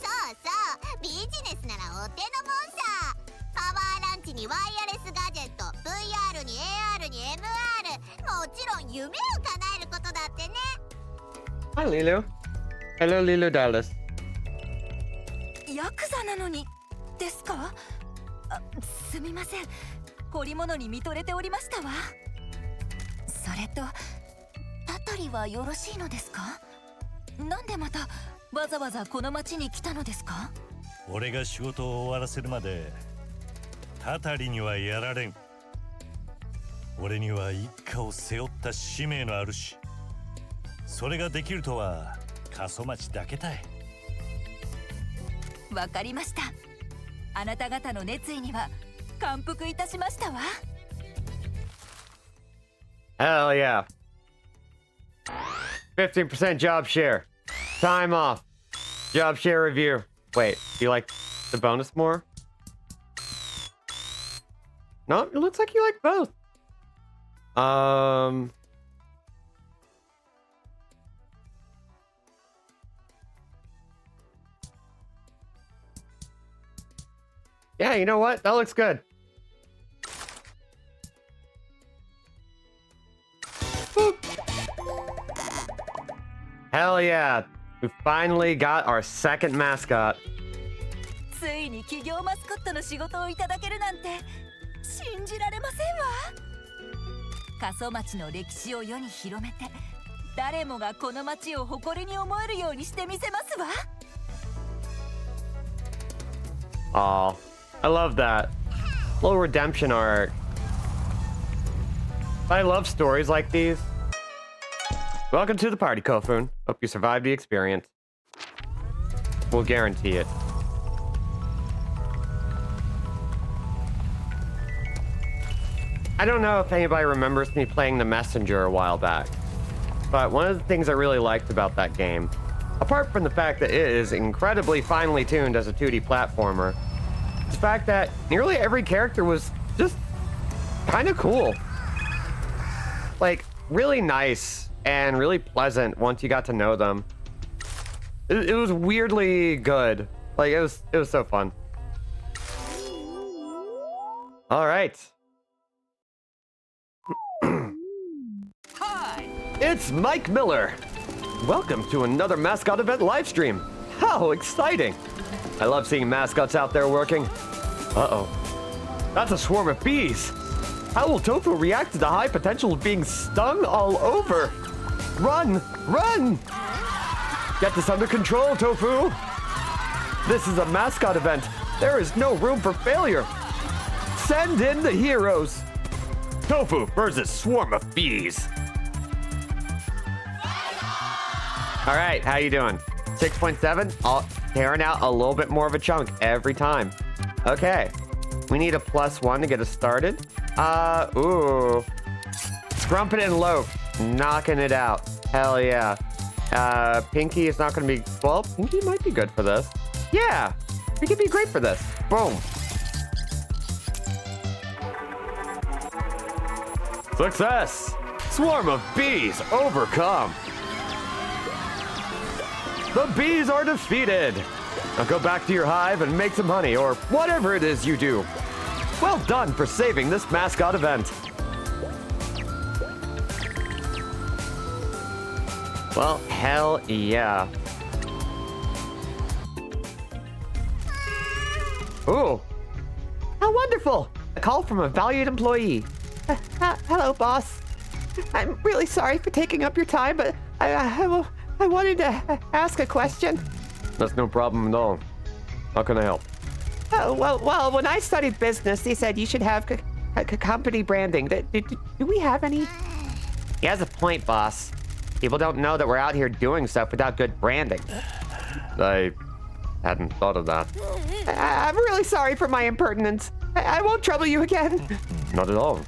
そう、ビジネスならお手のもんさ。パワーランチにワイヤレスガジェット、 VR に AR に MR、 もちろん夢を叶えることだってね。 Hi, Lilu. Hello, Lilu Dallas. ヤクザなのにですか？あ、すみません。彫り物に見とれておりましたわ。それとたたりはよろしいのですか？なんでまたわざわざこの町に来たのですか？俺が仕事を終わらせるまでたたりにはやられん。俺には一家を背負った使命のあるし、それができるとは過疎町だけたい。わかりました。あなた方の熱意には感服いたしましたわ。Hell yeah. 15% job share. Time off. Job share review. Wait, do you like the bonus more? No, it looks like you like both. Yeah, you know what? That looks good. Boop. Hell yeah. We finally got our second mascot. ついに企業マスコットの仕事をいただけるなんて信じられませんわ。過疎町の歴史を世に広めて、誰もがこの町を誇りに思えるようにしてみせますわ。Aw, I love that. Little redemption arc. I love stories like these. Welcome to the party, Kofun. Hope you survived the experience. We'll guarantee it. I don't know if anybody remembers me playing The Messenger a while back, but one of the things I really liked about that game, apart from the fact that it is incredibly finely tuned as a 2D platformer, is the fact that nearly every character was just kind of cool. Like, really nice and really pleasant once you got to know them. It was weirdly good. Like, it was so fun. All right. Hi! It's Mike Miller. Welcome to another mascot event livestream. How exciting! I love seeing mascots out there working. Uh-oh. That's a swarm of bees. How will Tofu react to the high potential of being stung all over? Run! Run! Get this under control, Tofu! This is a mascot event. There is no room for failure. Send in the heroes. Tofu versus swarm of bees. All right, how you doing? 6.7? Oh, tearing out a little bit more of a chunk every time. Okay, we need a +1 to get us started. Ooh. Scrumpet and Loaf, knocking it out. Hell yeah. Pinky is not gonna be, well, Pinky might be good for this. Yeah, he could be great for this. Boom. Success! Swarm of bees overcome. The bees are defeated. Now go back to your hive and make some honey, or whatever it is you do. Well done for saving this mascot event. Well, hell yeah. Ooh. How wonderful! A call from a valued employee. Hello, boss. I'm really sorry for taking up your time, but I wanted to ask a question. That's no problem at all. How can I help? Well, when I studied business, they said you should have company branding. Do we have any? He has a point, boss. People don't know that we're out here doing stuff without good branding. I hadn't thought of that. I'm really sorry for my impertinence. I won't trouble you again. Not at all.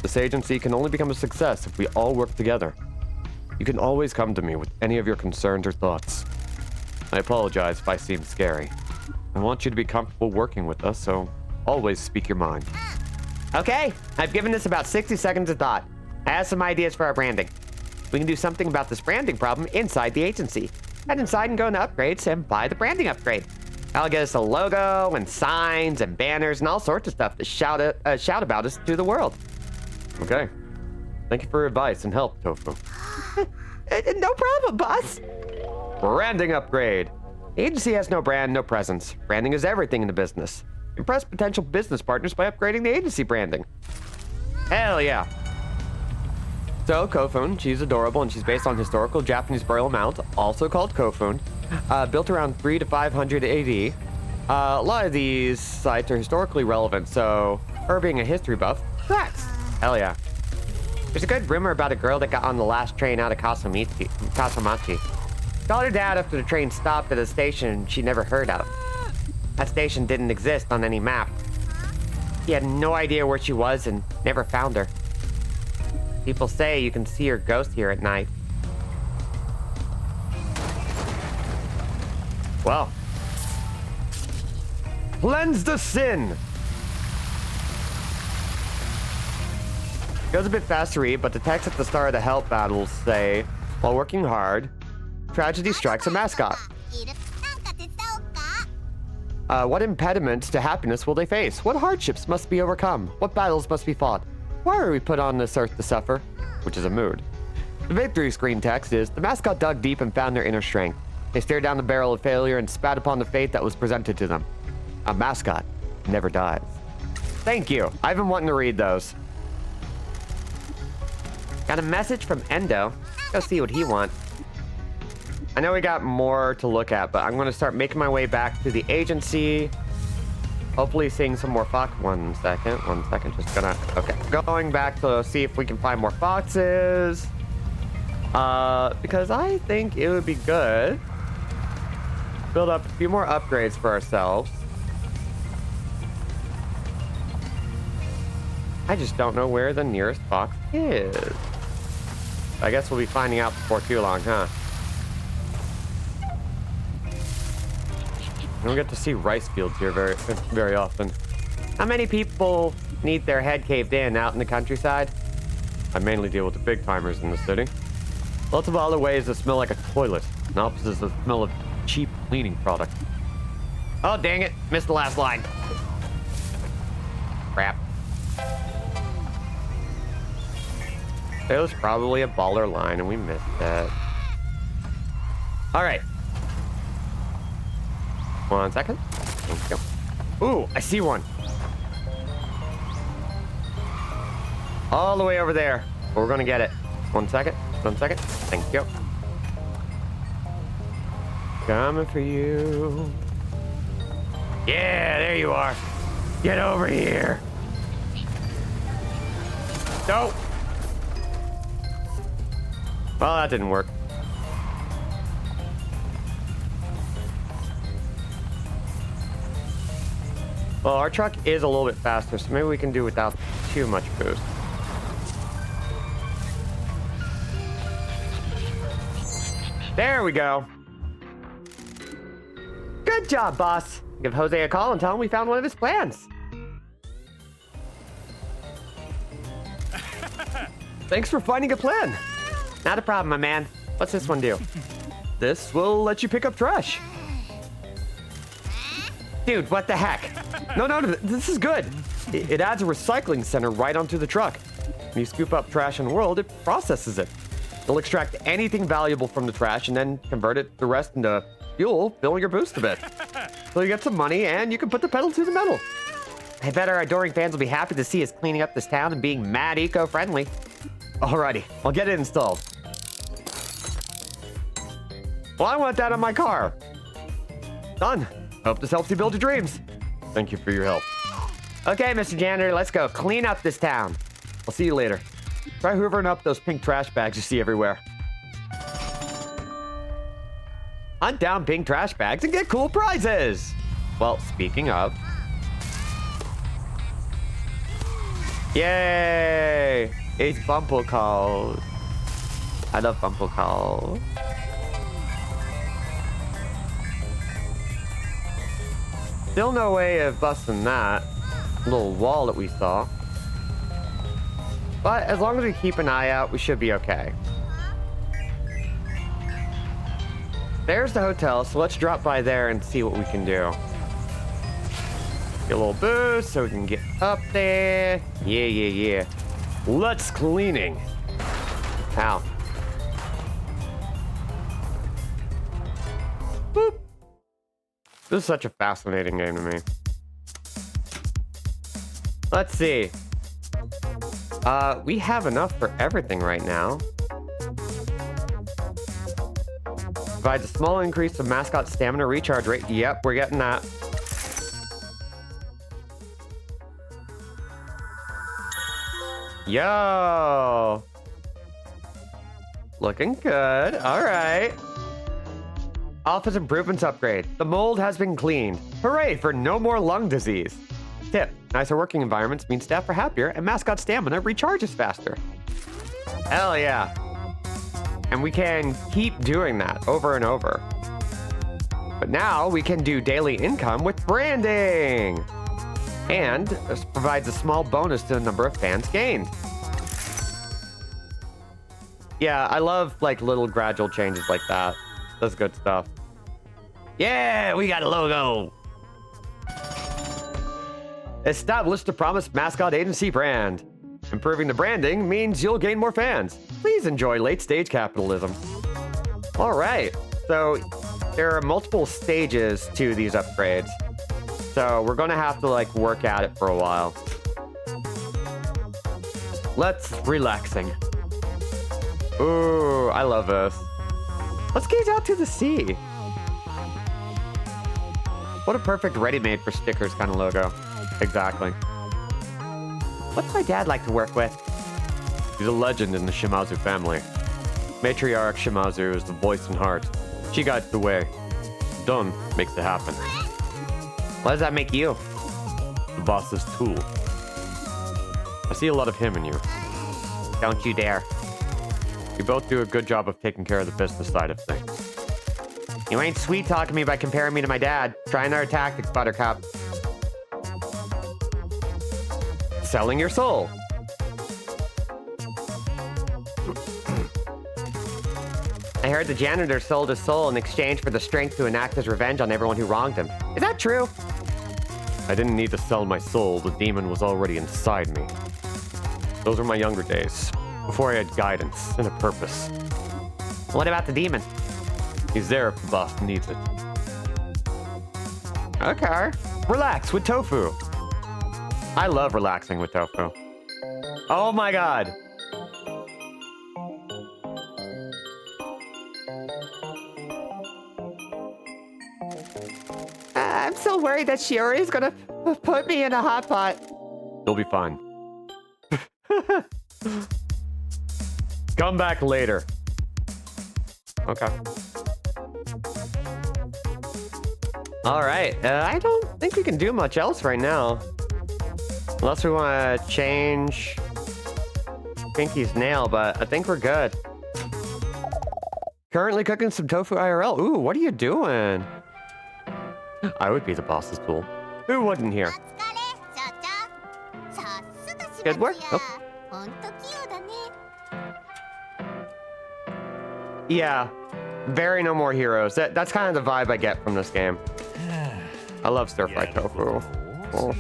This agency can only become a success if we all work together. You can always come to me with any of your concerns or thoughts. I apologize if I seem scary. I want you to be comfortable working with us, so always speak your mind. Okay, I've given this about 60 seconds of thought. I have some ideas for our branding. We can do something about this branding problem inside the agency. Head inside and go into upgrades and buy the branding upgrade. That'll get us a logo and signs and banners and all sorts of stuff to shout about us to the world. Okay. Thank you for your advice and help, Tofu. No problem, boss. Branding upgrade. The agency has no brand, no presence. Branding is everything in the business. Impress potential business partners by upgrading the agency branding. Hell yeah. So, Kofun, she's adorable and she's based on historical Japanese burial mound, also called Kofun, built around 300 to 500 AD. A lot of these sites are historically relevant, so her being a history buff, congrats. Hell yeah. There's a good rumor about a girl that got on the last train out of Kasamachi. Called her dad after the train stopped at a station she never heard of. That station didn't exist on any map. He had no idea where she was and never found her. People say you can see her ghost here at night. Well. Cleanse the sin! Goes a bit fast to read, but the text at the start of the help battles say, while working hard, tragedy strikes a mascot. What impediments to happiness will they face? What hardships must be overcome? What battles must be fought? Why are we put on this earth to suffer? Which is a mood. The victory screen text is, the mascot dug deep and found their inner strength. They stared down the barrel of failure and spat upon the fate that was presented to them. A mascot never dies. Thank you. I've been wanting to read those. Got a message from Endo. Go see what he wants. I know we got more to look at, but I'm going to start making my way back to the agency. Hopefully seeing some more fox. One second. Just gonna... Okay. Going back to see if we can find more foxes. Because I think it would be good. Build up a few more upgrades for ourselves. I just don't know where the nearest fox is. I guess we'll be finding out before too long, huh? I don't get to see rice fields here very often. How many people need their head caved in out in the countryside? I mainly deal with the big timers in the city. Lots of other ways that smell like a toilet, and opposites that smell of cheap cleaning product. Oh, dang it. Missed the last line. Crap. It was probably a baller line, and we missed that. All right. 1 second. Thank you. Ooh, I see one. All the way over there. We're gonna get it. 1 second. 1 second. Thank you. Coming for you. Yeah, there you are. Get over here. Nope. Well, that didn't work. Well, our truck is a little bit faster, so maybe we can do without too much boost. There we go. Good job, boss. Give Jose a call and tell him we found one of his plans. Thanks for finding a plan. Not a problem, my man. What's this one do? This will let you pick up trash. Dude, what the heck? No, this is good. It adds a recycling center right onto the truck. When you scoop up trash in the world, it processes it. It'll extract anything valuable from the trash and then convert the rest into fuel, filling your boost a bit. So you get some money and you can put the pedal to the metal. I bet our adoring fans will be happy to see us cleaning up this town and being mad eco-friendly. Alrighty, I'll get it installed. Well, I want that on my car. Done. Hope this helps you build your dreams. Thank you for your help. Okay, Mr. Janitor, let's go clean up this town. I'll see you later. Try hoovering up those pink trash bags you see everywhere. Hunt down pink trash bags and get cool prizes. Well, speaking of. Yay! It's Bumble Calls. I love Bumble Calls. Still no way of busting that little wall that we saw. But as long as we keep an eye out, we should be okay. There's the hotel, so let's drop by there and see what we can do. Get a little boost so we can get up there. Yeah. Let's cleaning. Ow. Boop. This is such a fascinating game to me. Let's see. We have enough for everything right now. Provides a small increase of mascot stamina recharge rate. Yep, we're getting that. Yo! Looking good. All right. Office improvements upgrade. The mold has been cleaned. Hooray for no more lung disease. Tip. Nicer working environments mean staff are happier and mascot stamina recharges faster. Hell yeah. And we can keep doing that over and over. But now we can do daily income with branding. And this provides a small bonus to the number of fans gained. Yeah, I love like little gradual changes like that. That's good stuff. Yeah, we got a logo. Establish the Promise Mascot Agency brand. Improving the branding means you'll gain more fans. Please enjoy late-stage capitalism. All right, so there are multiple stages to these upgrades. So we're gonna have to like work at it for a while. Let's relaxing. Ooh, I love this. Let's gaze out to the sea. What a perfect ready-made for stickers kind of logo. Exactly. What's my dad like to work with? He's a legend in the Shimazu family. Matriarch Shimazu is the voice and heart. She guides the way. Done makes it happen. What does that make you? The boss's tool. I see a lot of him in you. Don't you dare. You both do a good job of taking care of the business side of things. You ain't sweet-talking me by comparing me to my dad. Try another tactic, Buttercup. Selling your soul. I heard the janitor sold his soul in exchange for the strength to enact his revenge on everyone who wronged him. Is that true? I didn't need to sell my soul. The demon was already inside me. Those were my younger days, before I had guidance and a purpose. What about the demon? He's there if the boss needs it. Okay. Relax with tofu. I love relaxing with tofu. Oh my god. I'm so worried that Shiori's gonna put me in a hot pot. You'll be fine. Come back later. Okay. All right. I don't think we can do much else right now. Unless we want to change Pinky's nail, but I think we're good. Currently cooking some tofu IRL. Ooh, what are you doing? I would be the boss's tool. Who wouldn't here? Good work. Oh. Yeah. Very No More Heroes. That's kind of the vibe I get from this game. I love stir-fried tofu. Oh.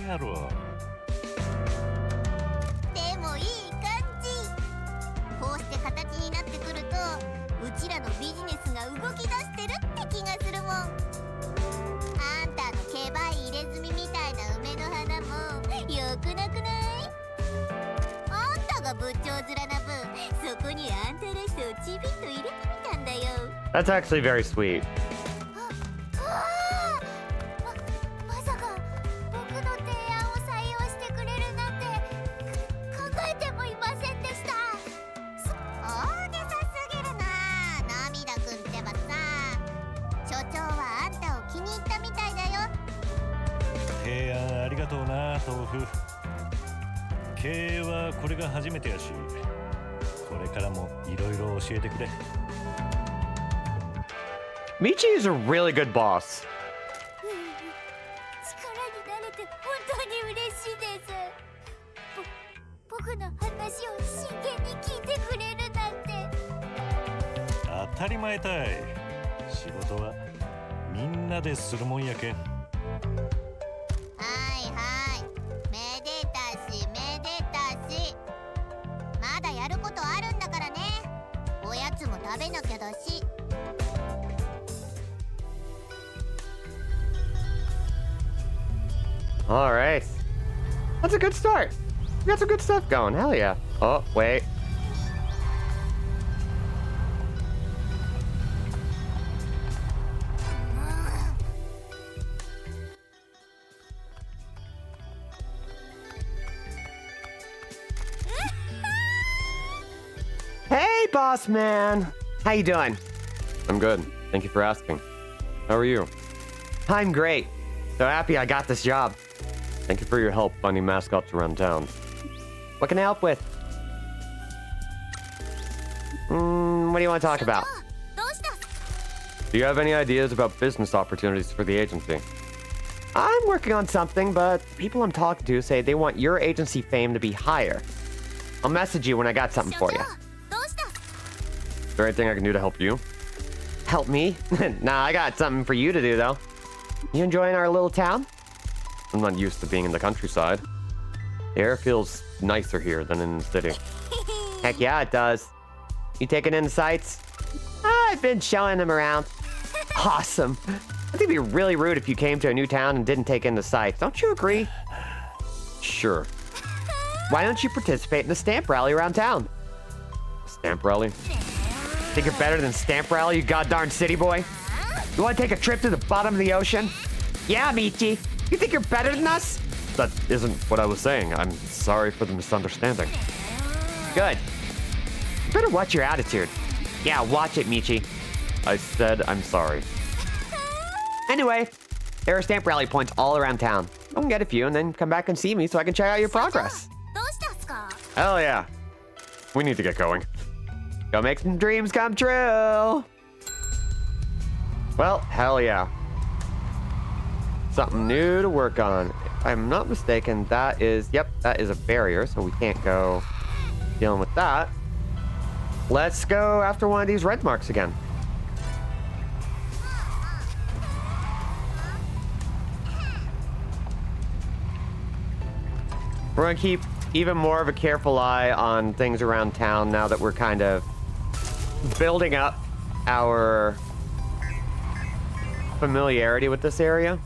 That's actually very sweet. Michi is a really good boss. All right. That's a good start. We got some good stuff going. Hell yeah. Oh, wait. Hey, boss man. How you doing? I'm good. Thank you for asking. How are you? I'm great. So happy I got this job. Thank you for your help finding mascots around town. What can I help with? What do you want to talk about? どうした？ Do you have any ideas about business opportunities for the agency? I'm working on something, but the people I'm talking to say they want your agency fame to be higher. I'll message you when I got something for you. どうした？ Is there anything I can do to help you? Help me? Nah, I got something for you to do, though. You enjoying our little town? I'm not used to being in the countryside. The air feels nicer here than in the city. Heck yeah, it does. You taking in the sights? I've been showing them around. Awesome. I think it'd be really rude if you came to a new town and didn't take in the sights. Don't you agree? Sure. Why don't you participate in a stamp rally around town? Stamp rally? Think you're better than stamp rally, you goddarn city boy? You want to take a trip to the bottom of the ocean? Yeah, Michi. You think you're better than us? That isn't what I was saying. I'm sorry for the misunderstanding. Good. You better watch your attitude. Yeah, watch it, Michi. I said I'm sorry. Anyway, there are stamp rally points all around town. Go and get a few and then come back and see me so I can check out your progress. どうしたっすか？ Hell yeah. We need to get going. Go make some dreams come true. Well, hell yeah. Something new to work on. If I'm not mistaken, that is a barrier, so we can't go dealing with that. Let's go after one of these red marks again. We're gonna keep even more of a careful eye on things around town now that we're kind of building up our familiarity with this area.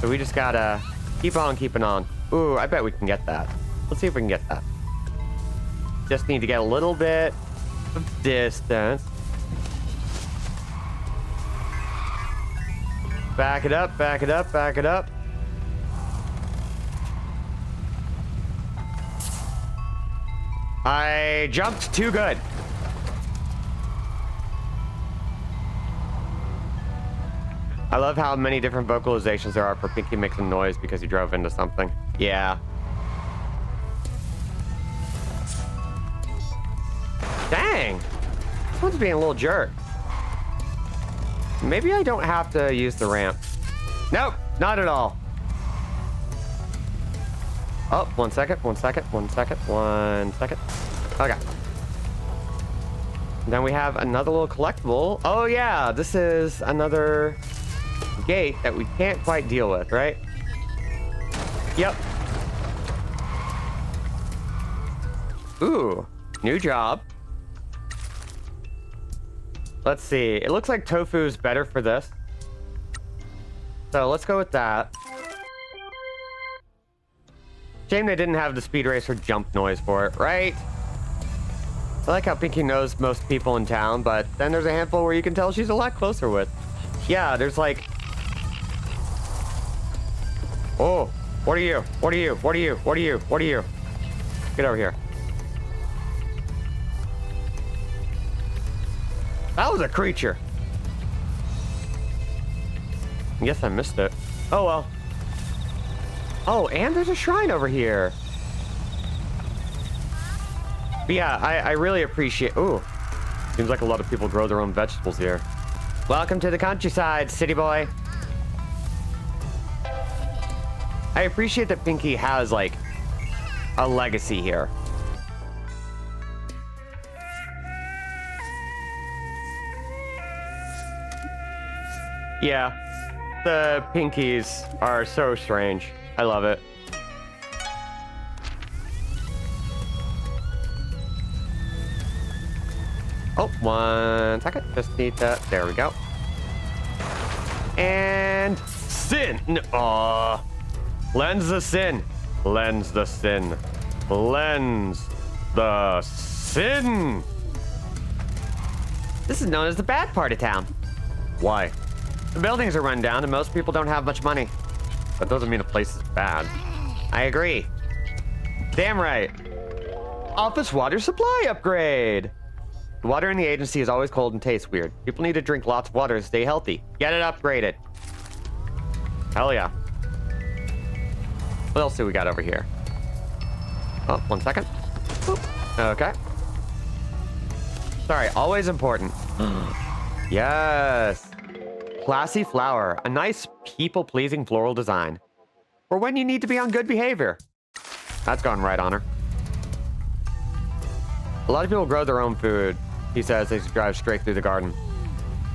So we just gotta keep on keeping on. Ooh, I bet we can get that. Let's see if we can get that. Just need to get a little bit of distance. Back it up, back it up, back it up. I jumped too good. I love how many different vocalizations there are for Pinky making noise because he drove into something. Yeah. Dang. This one's being a little jerk. Maybe I don't have to use the ramp. Nope, not at all. Oh, 1 second, 1 second, 1 second, 1 second. Okay. Then we have another little collectible. Oh yeah, this is another gate that we can't quite deal with, right? Yep. Ooh, new job. Let's see. It looks like tofu's better for this. So let's go with that. Shame they didn't have the speed racer jump noise for it, right? I like how Pinky knows most people in town, but then there's a handful where you can tell she's a lot closer with. Yeah, there's like... Oh, what are you? What are you? What are you? What are you? What are you? Get over here. That was a creature. I guess I missed it. Oh well. Oh, and there's a shrine over here. But yeah, I really appreciate... Ooh. Seems like a lot of people grow their own vegetables here. Welcome to the countryside, city boy. I appreciate that Pinky has, like, a legacy here. Yeah, the Pinkies are so strange. I love it. Oh, 1 second. Just need that. There we go. And sin. Aw. Cleanse the sin. Cleanse the sin. Cleanse the sin. This is known as the bad part of town. Why? The buildings are run down and most people don't have much money. That doesn't mean a place is bad. I agree. Damn right. Office water supply upgrade. The water in the agency is always cold and tastes weird. People need to drink lots of water to stay healthy. Get it upgraded. Hell yeah. What else do we got over here? Oh, 1 second. Boop. Okay. Sorry, always important. Yes. Classy flower. A nice, people-pleasing floral design. For when you need to be on good behavior. That's gone right on her. A lot of people grow their own food, he says as he drives straight through the garden.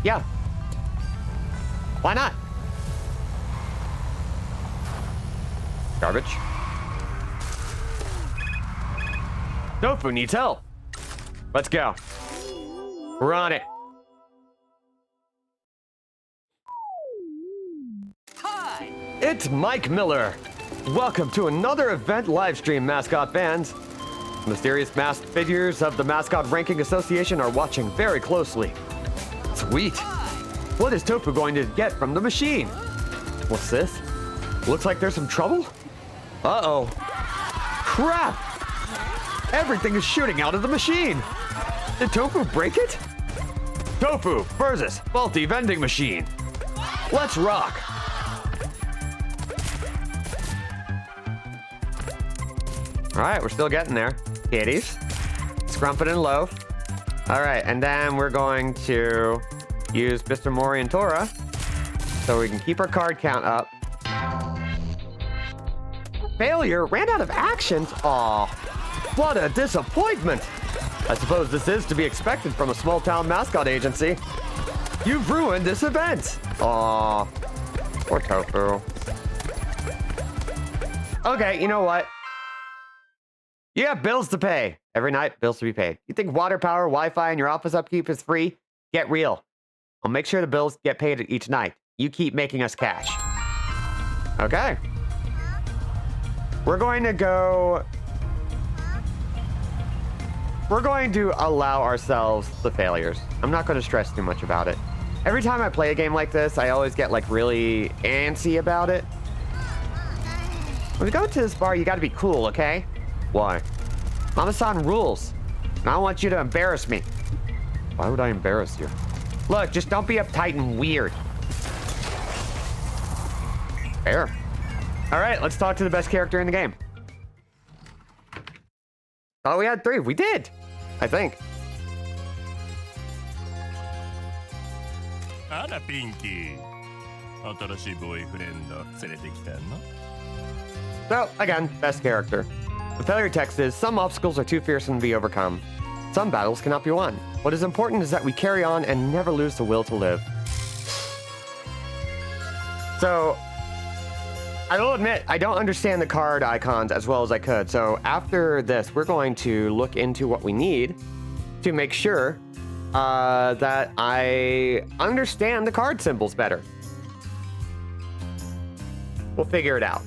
Yeah. Why not? Garbage. Tofu needs help. Let's go. We're on it. Hi! It's Mike Miller. Welcome to another event livestream, Mascot fans. Mysterious masked figures of the Mascot Ranking Association are watching very closely. Sweet. What is Tofu going to get from the machine? What's this? Looks like there's some trouble? Uh-oh. Crap! Everything is shooting out of the machine. Did Tofu break it? Tofu versus faulty vending machine. Let's rock. All right, we're still getting there. Kitties, Scrumpet and Loaf. All right, and then we're going to use Mr. Mori and Tora so we can keep our card count up. Failure ran out of actions. Aw, what a disappointment. I suppose this is to be expected from a small town mascot agency. You've ruined this event. Aw, poor Tofu. Okay, you know what? You have bills to pay. Every night, bills to be paid. You think water, power, Wi-Fi, and your office upkeep is free? Get real. I'll make sure the bills get paid each night. You keep making us cash. Okay. We're going to allow ourselves the failures. I'm not going to stress too much about it. Every time I play a game like this, I always get like really antsy about it. When we go to this bar, you got to be cool, okay? Why? Mama-san rules. And I don't want you to embarrass me. Why would I embarrass you? Look, just don't be uptight and weird. Fair. All right, let's talk to the best character in the game. Oh, we had 3. We did. I think. あらピンキー、新しいボーイフレンド連れてきたの？ So, again, best character. The failure text is, some obstacles are too fearsome to be overcome. Some battles cannot be won. What is important is that we carry on and never lose the will to live. So, I will admit, I don't understand the card icons as well as I could. So after this, we're going to look into what we need to make sure that I understand the card symbols better. We'll figure it out.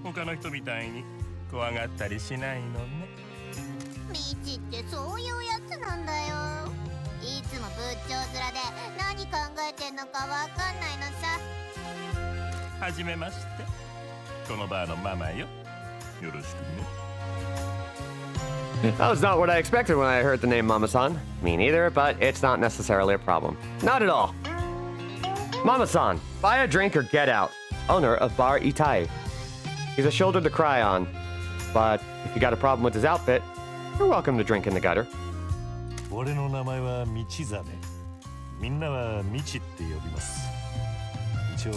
他の人みたいに怖がったりしないのね。ミチってそういうやつなんだよ。いつも仏頂面で何考えてんのかわかんないのさ。はじめまして。このバーのママよ。よろしくね。That was not what I expected when I heard the name Mama-san. Me neither, but it's not necessarily a problem. Not at all. Mama-san, buy a drink or get out. Owner of Bar Itai. He's a shoulder to cry on. But if you got a problem with his outfit, you're welcome to drink in the gutter. 俺の名前は道真。みんなは道って呼びます。一応、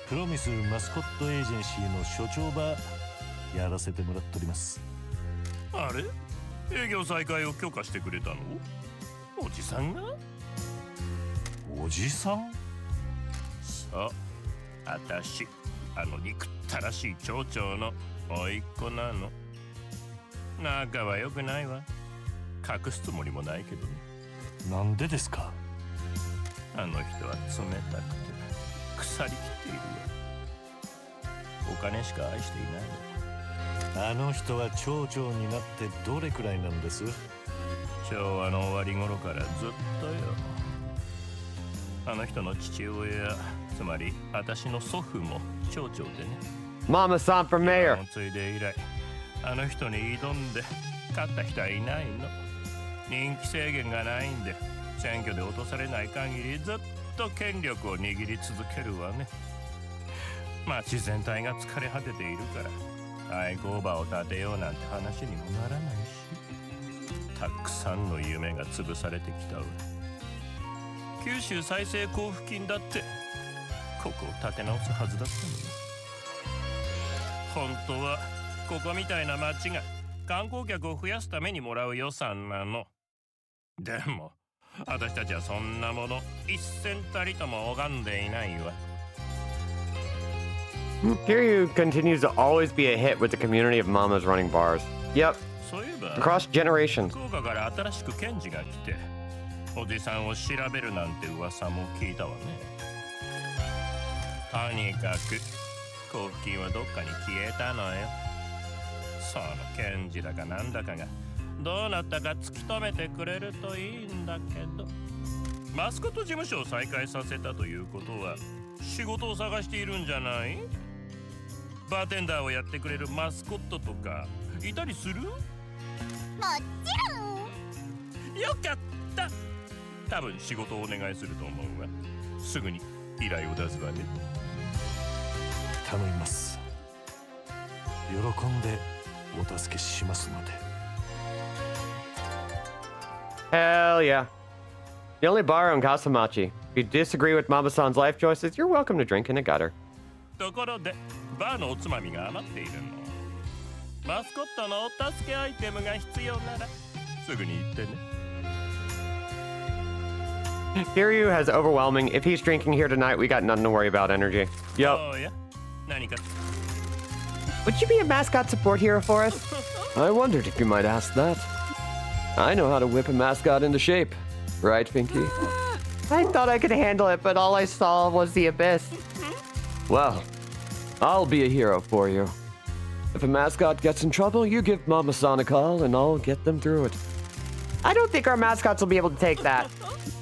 プロミスマスコットエージェンシーの所長場やらせてもらっております。あれ？営業再開を許可してくれたの？おじさんが？おじさん？そう、あたし、あの憎ったらしい町長の甥っ子なの。仲は良くないわ。隠すつもりもないけどね。なんでですか？あの人は冷たくて腐りきっているわ。お金しか愛していない。あの人は町長になってどれくらいなんです？昭和の終わり頃からずっとよ。あの人の父親、つまり私の祖父も町長でね。Mama-san for mayor. ついで以来、あの人に挑んで勝った人はいないの。人気制限がないんで、選挙で落とされない限りずっと権力を握り続けるわね。町全体が疲れ果てているから愛好場を建てようなんて話にもならないし、たくさんの夢が潰されてきたわ。九州再生交付金だってここを建て直すはずだったのよ。本当はここみたいな町が観光客を増やすためにもらう予算なの。でも私たちはそんなもの一銭たりとも拝んでいないわ。Kiryu continues to always be a hit with the community of mamas running bars. Yep, そういえば across generations. 福岡から新しく検事が来ておじさんを調べるなんて噂も聞いたわね。とにかく交付金はどっかに消えたのよ。その検事だかなんだかがどうなったか突き止めてくれるといいんだけど。マスコット事務所を再開させたということは仕事を探しているんじゃない？バーテンダーをやってくれるマスコットとかいたりする？もちろん。よかった。多分仕事をお願いすると思うわ。すぐに依頼を出すわね。頼みます。喜んでお助けしますので。Hell yeah. The only bar on Kasamachi. If you disagree with Mama-san's life choices, you're welcome to drink in a gutter. ところでバーのおつまみが余っているの。マスコットのお助けアイテムが必要ならすぐに言ってね。Kiryu has overwhelming. If he's drinking here tonight, we got nothing to worry about energy. Yup. そうや。何か Would you be a mascot support hero for us? I wondered if you might ask that. I know how to whip a mascot into shape. Right, Pinky? I thought I could handle it, but all I saw was the abyss. Well, I'll be a hero for you. If a mascot gets in trouble, you give Mama-san a call and I'll get them through it. I don't think our mascots will be able to take that.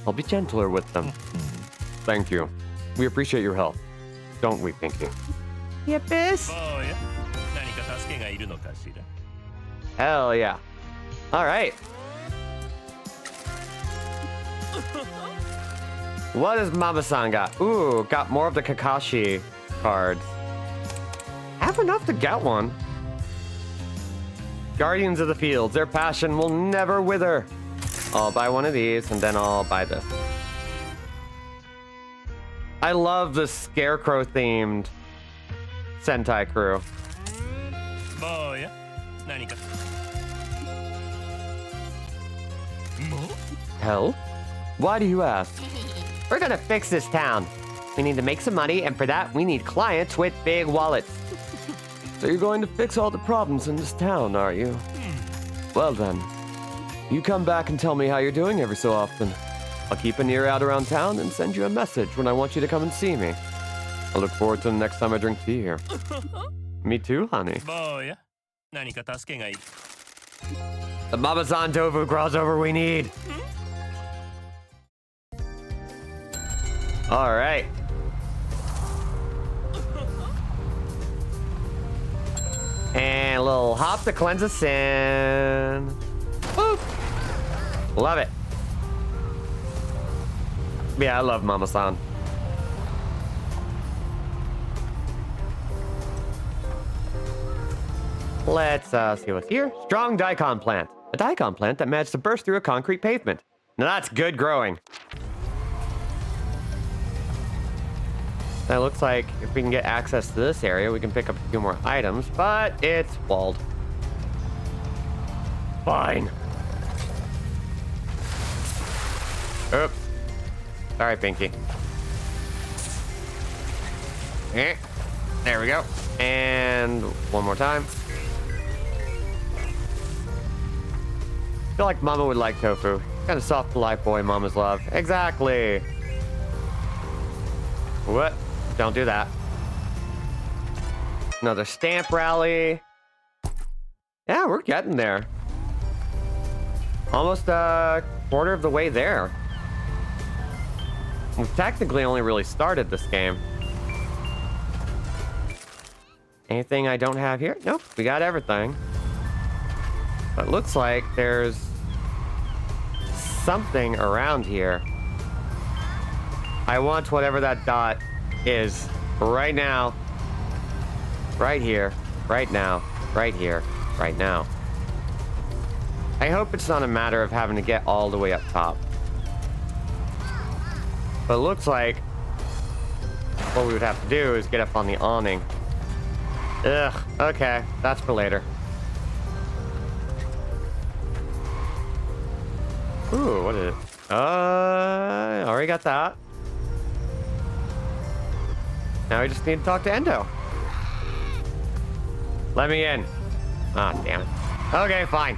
I'll be gentler with them. Thank you. We appreciate your help. Don't we, Pinky? The abyss? そうや。何か助けがいるのかしら。 Hell yeah. All right. What does Mama-san got? Ooh, got more of the Kakashi cards. Have enough to get one. Guardians of the Fields. Their passion will never wither. I'll buy one of these, and then I'll buy this. I love the Scarecrow-themed Sentai crew. もうや。何か。もう Hell? Why do you ask? We're gonna fix this town. We need to make some money, and for that, we need clients with big wallets. So you're going to fix all the problems in this town, are you? Well then, you come back and tell me how you're doing every so often. I'll keep an ear out around town and send you a message when I want you to come and see me. I look forward to the next time I drink tea here. Me too, honey. もうや。何か助けがいい。 The Mama-san tofu crossover we need. All right. And a little hop to cleanse us in. Woo! Love it. Yeah, I love Mama-san. Let's see what's here. Strong daikon plant. A daikon plant that managed to burst through a concrete pavement. Now that's good growing. That looks like if we can get access to this area, we can pick up a few more items, but it's walled. Fine. Oops. Sorry, Pinky. Eh. There we go. And one more time. I feel like Mama would like tofu. Kind of soft, polite boy Mama's love. Exactly. What? don't do that. Another stamp rally. Yeah, we're getting there. Almost a quarter of the way there. We've technically only really started this game. Anything I don't have here? Nope, we got everything. But it looks like there's something around here. I want whatever that dot is right now. Right here. Right now. Right here. Right now. I hope it's not a matter of having to get all the way up top. But it looks like what we would have to do is get up on the awning. Ugh, okay. That's for later. Ooh, what is it? Already got that. Now we just need to talk to Endo. Let me in. Ah, damn it. Okay, fine.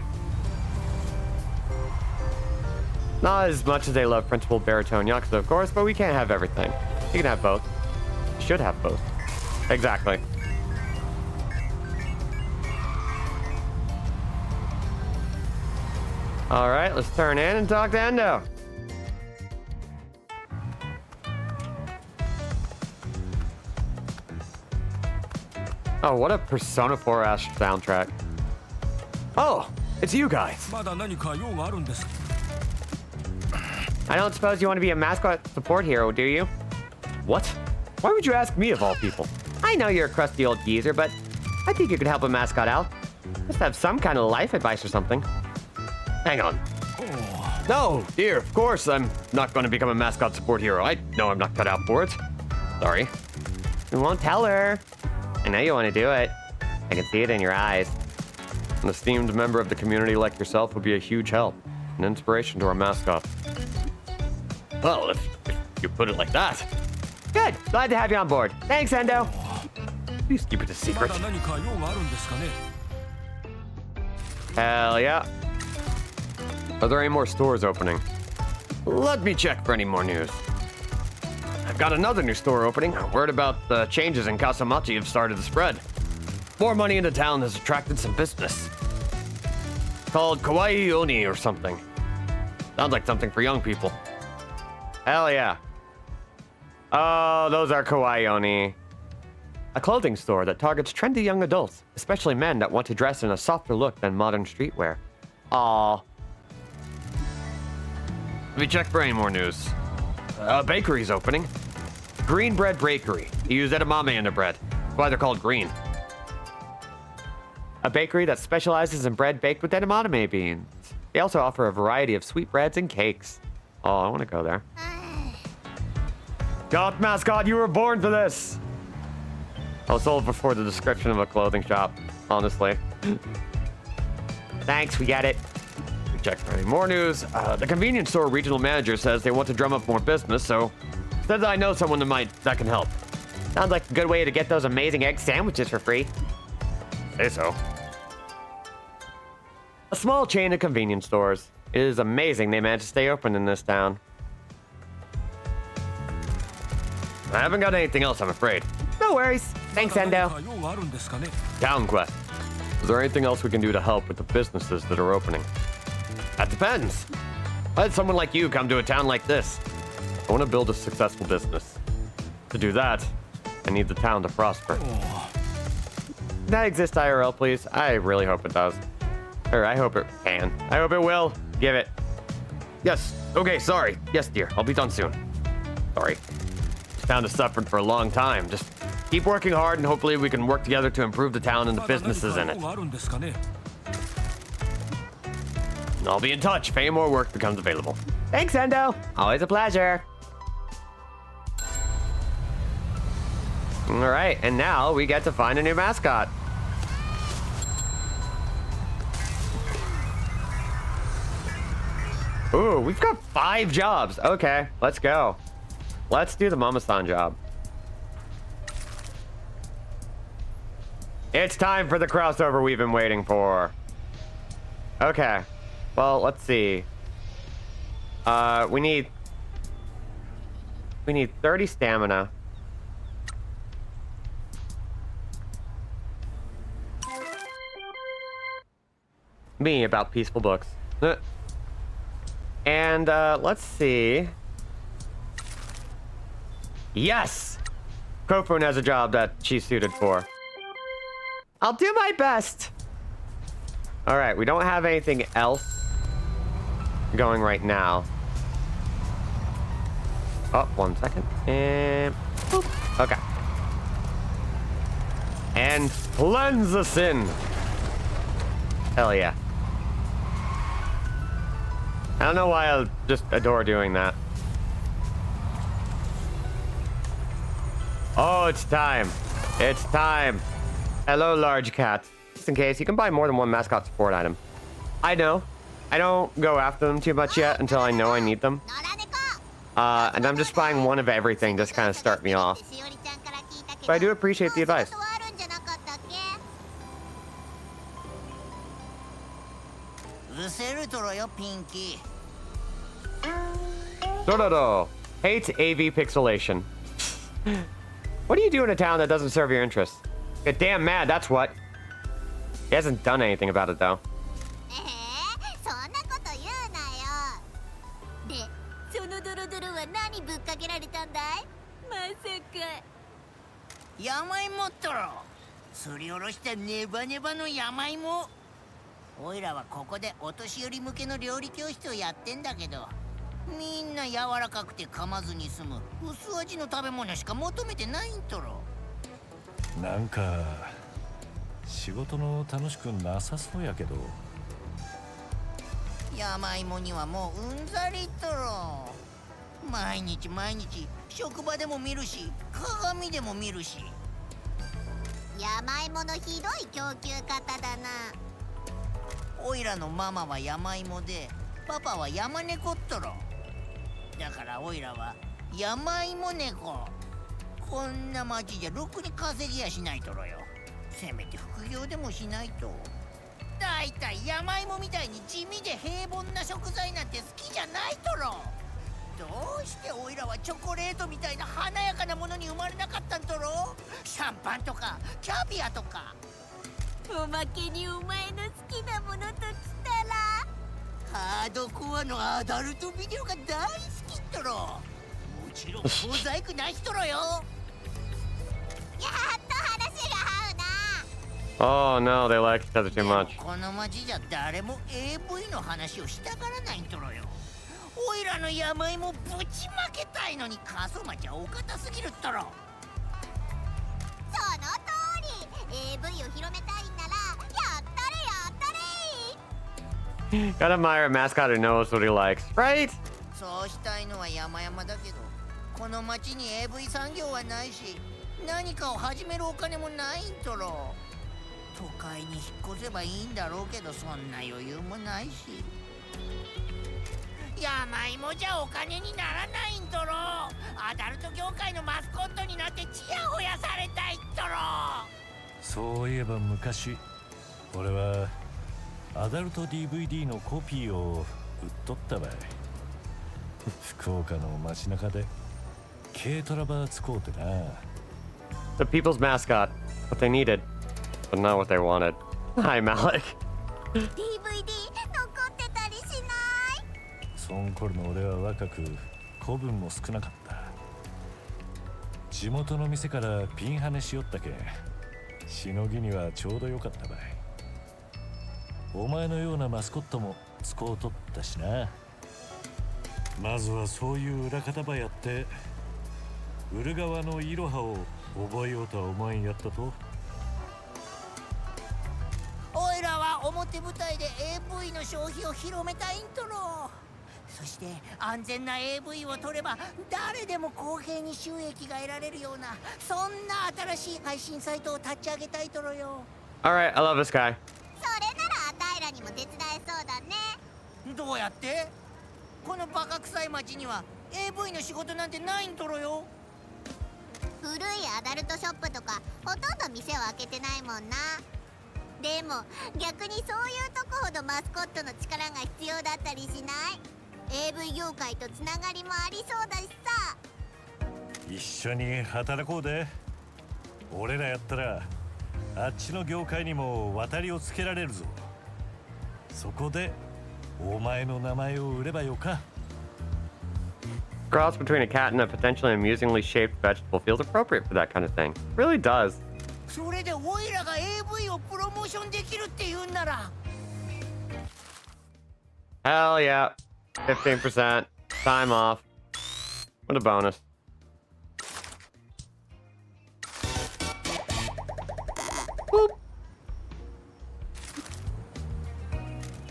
Not as much as they love Principal Baritone Yakuza, of course, but we can't have everything. You can have both. Should have both. Exactly. Alright, let's turn in and talk to Endo. Oh, what a Persona 4-ass soundtrack. Oh, it's you guys. I don't suppose you want to be a mascot support hero, do you? What? Why would you ask me of all people? I know you're a crusty old geezer, but I think you could help a mascot out. Just have some kind of life advice or something. Hang on. No, dear, of course I'm not going to become a mascot support hero. I know I'm not cut out for it. Sorry. We won't tell her. I know you want to do it. I can see it in your eyes. An esteemed member of the community like yourself would be a huge help. An inspiration to our mascot. Well, if you put it like that. Good. Glad to have you on board. Thanks, Endo. Please keep it a secret. Hell yeah. Are there any more stores opening? Let me check for any more news. I've got another new store opening. Word about the changes in Kasamachi have started to spread. More money into town has attracted some business. It's called Kawaii Oni or something. Sounds like something for young people. Hell yeah. Oh, those are Kawaii Oni. A clothing store that targets trendy young adults, especially men that want to dress in a softer look than modern streetwear. Aww. Let me check for any more news. A bakery's opening. Green Bread Bakery. They use edamame in their bread. That's why they're called green. A bakery that specializes in bread baked with edamame beans. They also offer a variety of sweet breads and cakes. Oh, I want to go there. God, mascot, you were born for this! I was sold before the description of a clothing shop, honestly. Thanks, we get it. Check for any more news. The convenience store regional manager says they want to drum up more business, so says I know someone that can help. Sounds like a good way to get those amazing egg sandwiches for free. Say so. A small chain of convenience stores. It is amazing they managed to stay open in this town. I haven't got anything else, I'm afraid. No worries. Thanks, Endo. Town quest. Is there anything else we can do to help with the businesses that are opening? That depends. Why did someone like you come to a town like this? I want to build a successful business. To do that, I need the town to prosper. Can that exist IRL, please? I really hope it does. Or I hope it can. I hope it will. Give it. Yes. Okay, sorry. Yes, dear. I'll be done soon. Sorry. This town has suffered for a long time. Just keep working hard and hopefully we can work together to improve the town and the businesses in it. I'll be in touch if any more work becomes available. Thanks, Endo. Always a pleasure. All right, and now we get to find a new mascot. Ooh, we've got 5 jobs. Okay, let's go. Let's do the Mama-san job. It's time for the crossover we've been waiting for. Okay. Well, let's see. We need 30 stamina. me about peaceful books. And let's see. Yes! Kofun has a job that she's suited for. I'll do my best. All right, we don't have anything else going right now. Oh, 1 second. And boop. Okay. And cleanse the sin. Hell yeah. I don't know why I just adore doing that. Oh, it's time. It's time. Hello, large cat. Just in case, you can buy more than one mascot support item. I know. I don't go after them too much yet until I know I need them. And I'm just buying one of everything just kind of start me off. But I do appreciate the advice. Dororo hates AV pixelation. What do you do in a town that doesn't serve your interests? Get damn mad, that's what. He hasn't done anything about it though. そのドロドロは何ぶっかけられたんだい？まさか山芋っとろ。すりおろしたネバネバの山芋。おいらはここでお年寄り向けの料理教室をやってんだけど、みんな柔らかくて噛まずに済む薄味の食べ物しか求めてないんとろ。なんか仕事の楽しくなさそうやけど。山芋にはもううんざりっとろ。毎日毎日職場でも見るし、鏡でも見るし。山芋のひどい供給方だな。おいらのママは山芋で、パパは山猫っとろ。だからおいらは山芋猫。こんな町じゃろくに稼ぎやしないとろよ。せめて副業でもしないと。だいたい山芋みたいに地味で平凡な食材なんて好きじゃないとろ。どうしておいらはチョコレートみたいな華やかなものに生まれなかったんとろ。シャンパンとかキャビアとか。おまけにお前の好きなものときたらハードコアのアダルトビデオが大好きっとろ。もちろんモザイクなしとろよ。やっと話が合うな。 Oh no, they like each other too much. この町じゃ誰も AV の話をしたがらないんとろよ。おいらの山芋ぶちまけたいのに過疎町はお堅すぎるっとろ。その通り AV を広めたいんならやったれやったれ。 Gotta admire a mascot who knows what he likes, right? そうしたいのは山々だけど、この町に AV 産業はないし、何かを始めるお金もないんとろ。都会に引っ越せばいいんだろうけど、そんな余裕もないし。山芋じゃお金にならないんとろ。アダルト業界のマスコットになってチヤホヤされたいっとろ。そういえば昔俺はアダルト DVD のコピーを売っとったばい。福岡の街中で軽トラバー使うてな。 The people's mascot. What they needed, but not what they wanted. Hi, Malik. DVD 残ってたりしない？そん頃の俺は若く子分も少なかった。地元の店からピンハネしよったけんしのぎにはちょうどよかったばい。お前のようなマスコットも使うとったしな。まずはそういう裏方ばやって売る側のイロハを覚えようとは思えんやったと。おいらは表舞台で AV の消費を広めたいんとろ。そして安全な AV を撮れば誰でも公平に収益が得られるような、そんな新しい配信サイトを立ち上げたいとろよ。 Alright, I love this guy. それならあたいらにも手伝えそうだね。どうやって？このバカ臭い町には AV の仕事なんてないんとろよ。古いアダルトショップとかほとんど店を開けてないもんな。でも逆にそういうとこほどマスコットの力が必要だったりしない？ AV 業界とつながりもありそうだしさ。一緒に働こうで。俺らやったらあっちの業界にも渡りをつけられるぞ。そこでお前の名前を売ればよか。 Cross between a cat and a potentially amusingly shaped vegetable feels appropriate for that kind of thing. Really does. それでオイラが AV をプロモーションできるって言うんなら。 Hell yeah. 15%. Time off. What a bonus.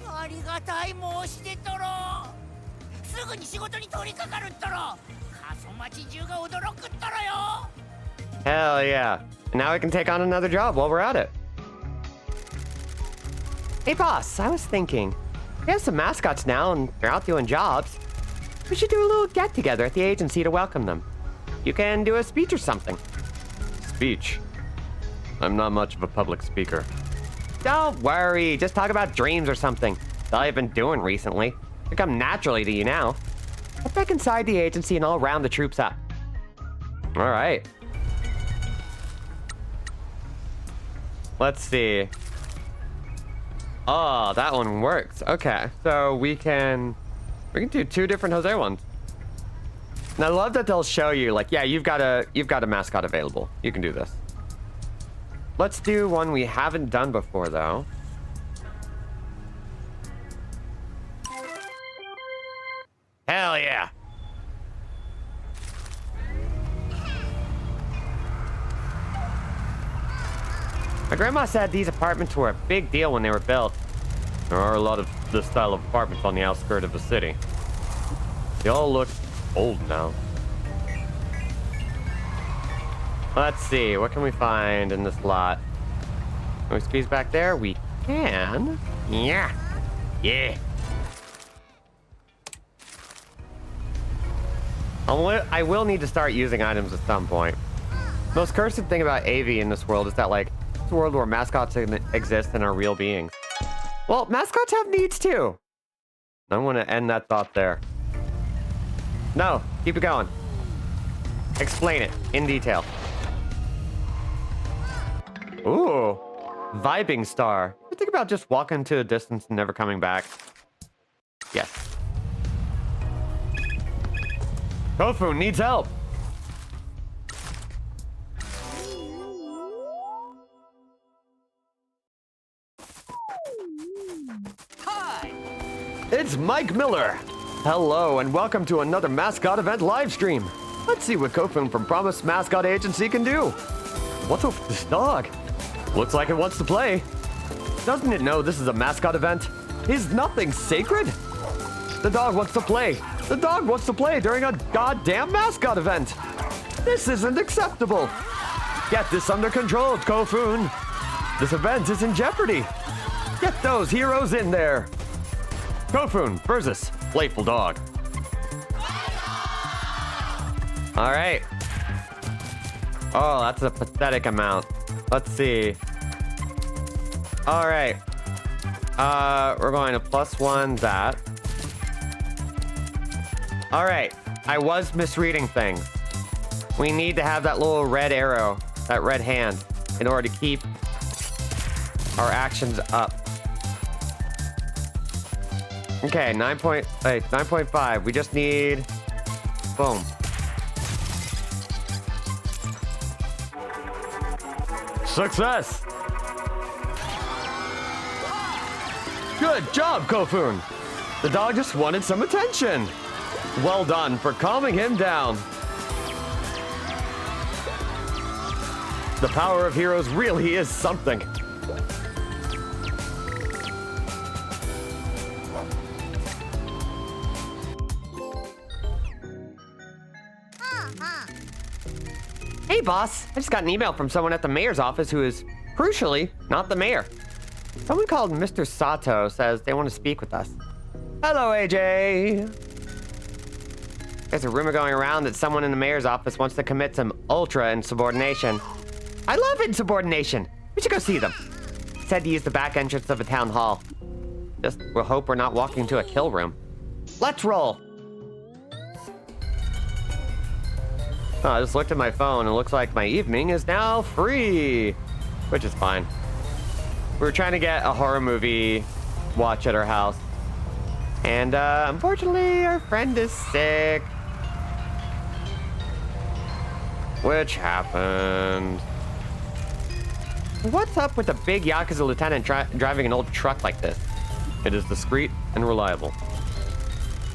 ありがたい申し出とろ。すぐに仕事に取り掛かるっとろ。過疎町中が驚くっとろよ。 Hell yeah. And now we can take on another job while we're at it. Hey boss, I was thinking, we have some mascots now and they're out doing jobs. We should do a little get together at the agency to welcome them. You can do a speech or something. Speech? I'm not much of a public speaker. Don't worry, just talk about dreams or something. That's all I've been doing recently. They come naturally to you now. Get back inside the agency and I'll round the troops up. All right. Let's see. Oh, that one works. Okay, so we can do 2 different Jose ones. And I love that they'll show you like, yeah, you've got a mascot available. You can do this. Let's do one we haven't done before though. Hell yeah. My grandma said these apartments were a big deal when they were built. There are a lot of this style of apartments on the outskirts of the city. They all look old now. Let's see, what can we find in this lot? Can we squeeze back there? We can. Yeah. Yeah. I will need to start using items at some point. Most cursed thing about AV in this world is that, like, it's a world where mascots exist and are real beings. Well, mascots have needs too. I'm gonna end that thought there. No, keep it going. Explain it in detail. Ooh, vibing star. You think about just walking to a distance and never coming back. Yes. Tofu needs help. Hi. It's Mike Miller. Hello, and welcome to another mascot event live stream. Let's see what Kofun from Promise Mascot Agency can do. What's up with this dog? Looks like it wants to play. Doesn't it know this is a mascot event? Is nothing sacred? The dog wants to play. The dog wants to play during a goddamn mascot event. This isn't acceptable. Get this under control, Kofun. This event is in jeopardy. Get those heroes in there. Kofun versus Playful Dog. All right. Oh, that's a pathetic amount. Let's see. All right. We're going to +1 that. All right. I was misreading things. We need to have that little red arrow, that red hand, in order to keep our actions up. Okay, 9.5. We just need... Boom. Success! Good job, Kofun! The dog just wanted some attention. Well done for calming him down. The power of heroes really is something. Hey, boss. I just got an email from someone at the mayor's office who is, crucially, not the mayor. Someone called Mr. Sato says they want to speak with us. Hello, AJ. There's a rumor going around that someone in the mayor's office wants to commit some ultra insubordination. I love insubordination. We should go see them. Said to use the back entrance of a town hall. Just we'll hope we're not walking to a kill room. Let's roll. Oh, I just looked at my phone and it looks like my evening is now free, which is fine. We were trying to get a horror movie watch at our house. And unfortunately, our friend is sick. Which happened. What's up with a big Yakuza lieutenant driving an old truck like this? It is discreet and reliable.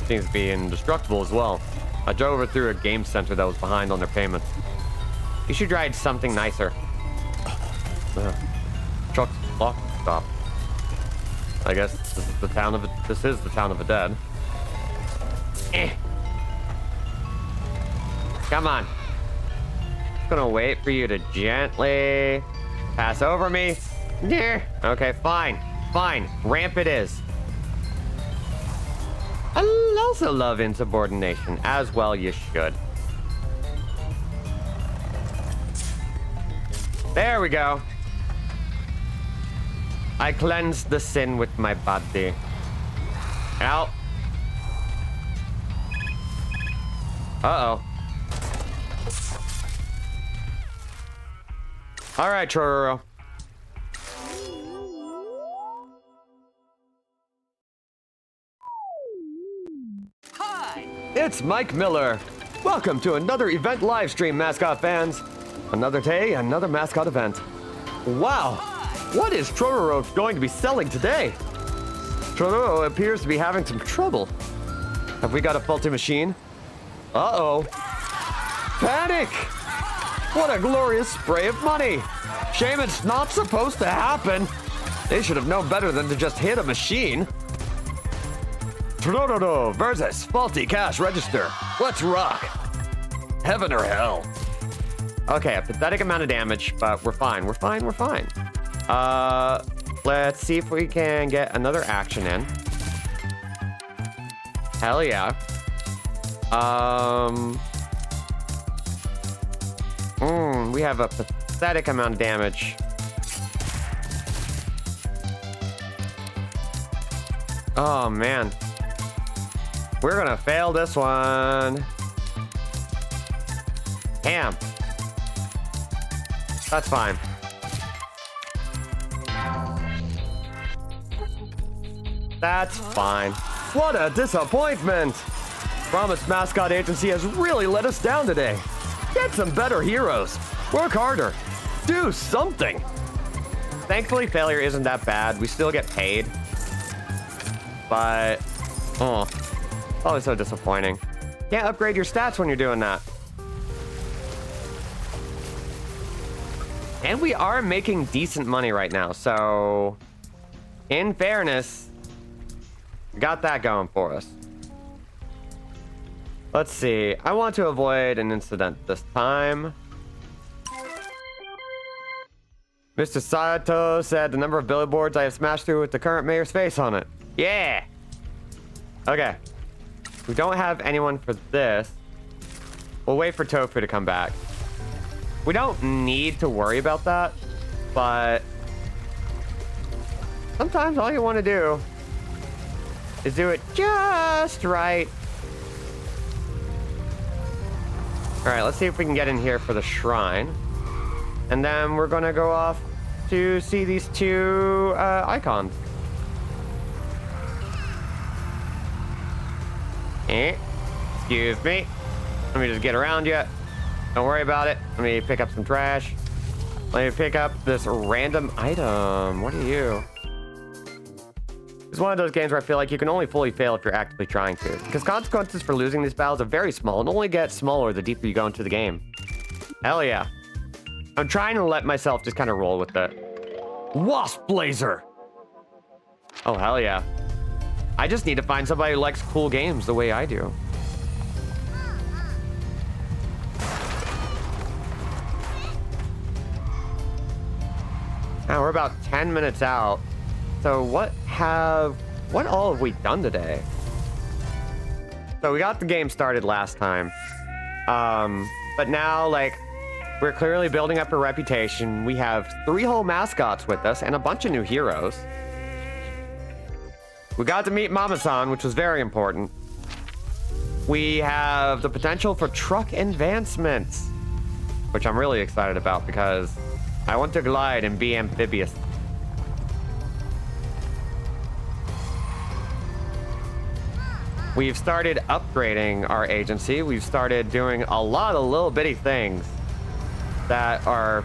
Seems to be indestructible as well. I drove it through a game center that was behind on their payments. You should ride something nicer. Truck's locked stop. I guess this is the town of the dead. Come on. Just gonna wait for you to gently pass over me. Okay, fine. Fine. Ramp it is. I also love insubordination. As well you should. There we go. I cleansed the sin with my body. Out. Uh-oh. All right, Chororo. Hi! It's Mike Miller. Welcome to another event live stream, Mascot fans. Another day, another Mascot event. Wow, what is Chororo going to be selling today? Chororo appears to be having some trouble. Have we got a faulty machine? Uh-oh. Panic! What a glorious spray of money. Shame it's not supposed to happen. They should have known better than to just hit a machine. Chororo versus faulty cash register. Let's rock. Heaven or hell. Okay, a pathetic amount of damage, but we're fine. We're fine. We're fine. Let's see if we can get another action in. Hell yeah. We have a pathetic amount of damage. Oh, man. We're gonna fail this one. Damn. That's fine. That's fine. What a disappointment! Promise Mascot Agency has really let us down today. Get some better heroes. Work harder. Do something. Thankfully, failure isn't that bad. We still get paid. But, oh, always so disappointing. Can't upgrade your stats when you're doing that. And we are making decent money right now, so in fairness, we got that going for us. Let's see. I want to avoid an incident this time. Mr. Sato said the number of billboards I have smashed through with the current mayor's face on it. Yeah! Okay. We don't have anyone for this. We'll wait for Tofu to come back. We don't need to worry about that, but sometimes all you want to do is do it just right. All right, let's see if we can get in here for the shrine. And then we're gonna go off to see these two icons. Excuse me. Let me just get around you. Don't worry about it. Let me pick up some trash. Let me pick up this random item. What are you? It's one of those games where I feel like you can only fully fail if you're actively trying to. Because consequences for losing these battles are very small and only get smaller the deeper you go into the game. Hell yeah. I'm trying to let myself just kind of roll with it. Wasp Blazer! Oh, hell yeah. I just need to find somebody who likes cool games the way I do. Now we're about 10 minutes out. So what all have we done today? So we got the game started last time. But now, like, we're clearly building up a reputation. We have 3 whole mascots with us and a bunch of new heroes. We got to meet Mama-san, which was very important. We have the potential for truck advancements, which I'm really excited about because I want to glide and be amphibious. We've started upgrading our agency. We've started doing a lot of little bitty things that are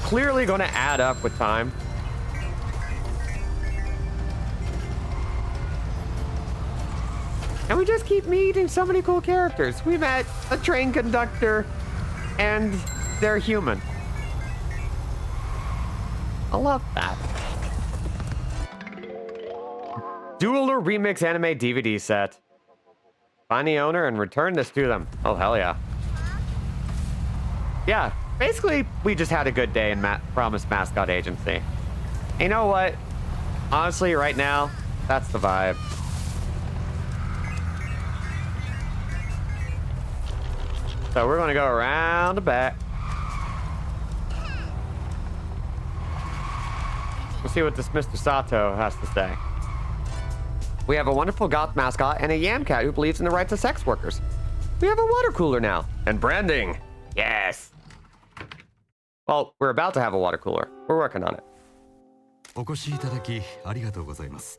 clearly going to add up with time. And we just keep meeting so many cool characters. We met a train conductor, and they're human. I love that. Dueler Remix Anime DVD set. Find the owner and return this to them. Oh, hell yeah. Yeah, basically, we just had a good day in Promise Mascot Agency. You know what? Honestly, right now, that's the vibe. So we're gonna go around the back. We'll see what this Mr. Sato has to say. We have a wonderful goth mascot and a yam cat who believes in the rights of sex workers. We have a water cooler now. And branding. Yes. Well, we're about to have a water cooler. We're working on it. お越しいただきありがとうございます。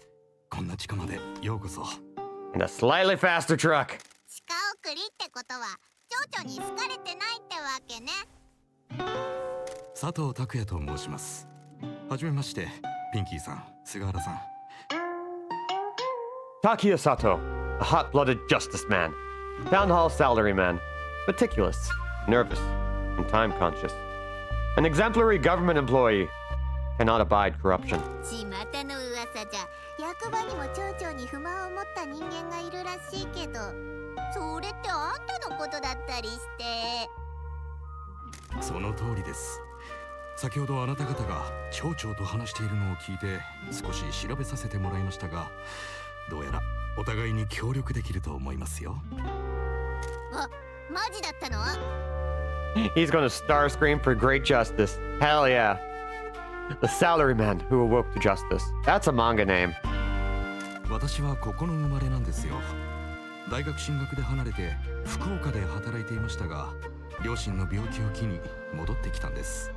こんな近までようこそ。And a slightly faster truck. 鹿送りってことは蝶々に好かれてないってわけね。佐藤拓也と申します。はじめまして、ピンキーさん、菅原さん。Takia Sato, a hot-blooded justice man, town hall salaryman, meticulous, nervous, and time-conscious. An exemplary government employee, cannot abide corruption. 巷の噂じゃ役場にも町長に不満を持った人間がいるらしいけど、それってあんたのことだったりして。その通りです。先ほどあなた方が町長と話しているのを聞いて少し調べさせてもらいましたが、どうやらお互いに協力できると思いますよ。あ、マジだったの？ He's gonna star scream for great justice. Hell yeah. The salaryman who awoke to justice. That's a manga name. 私はここの生まれなんですよ。大学進学で離れて福岡で働いていましたが、両親の病気を機に戻ってきたんです。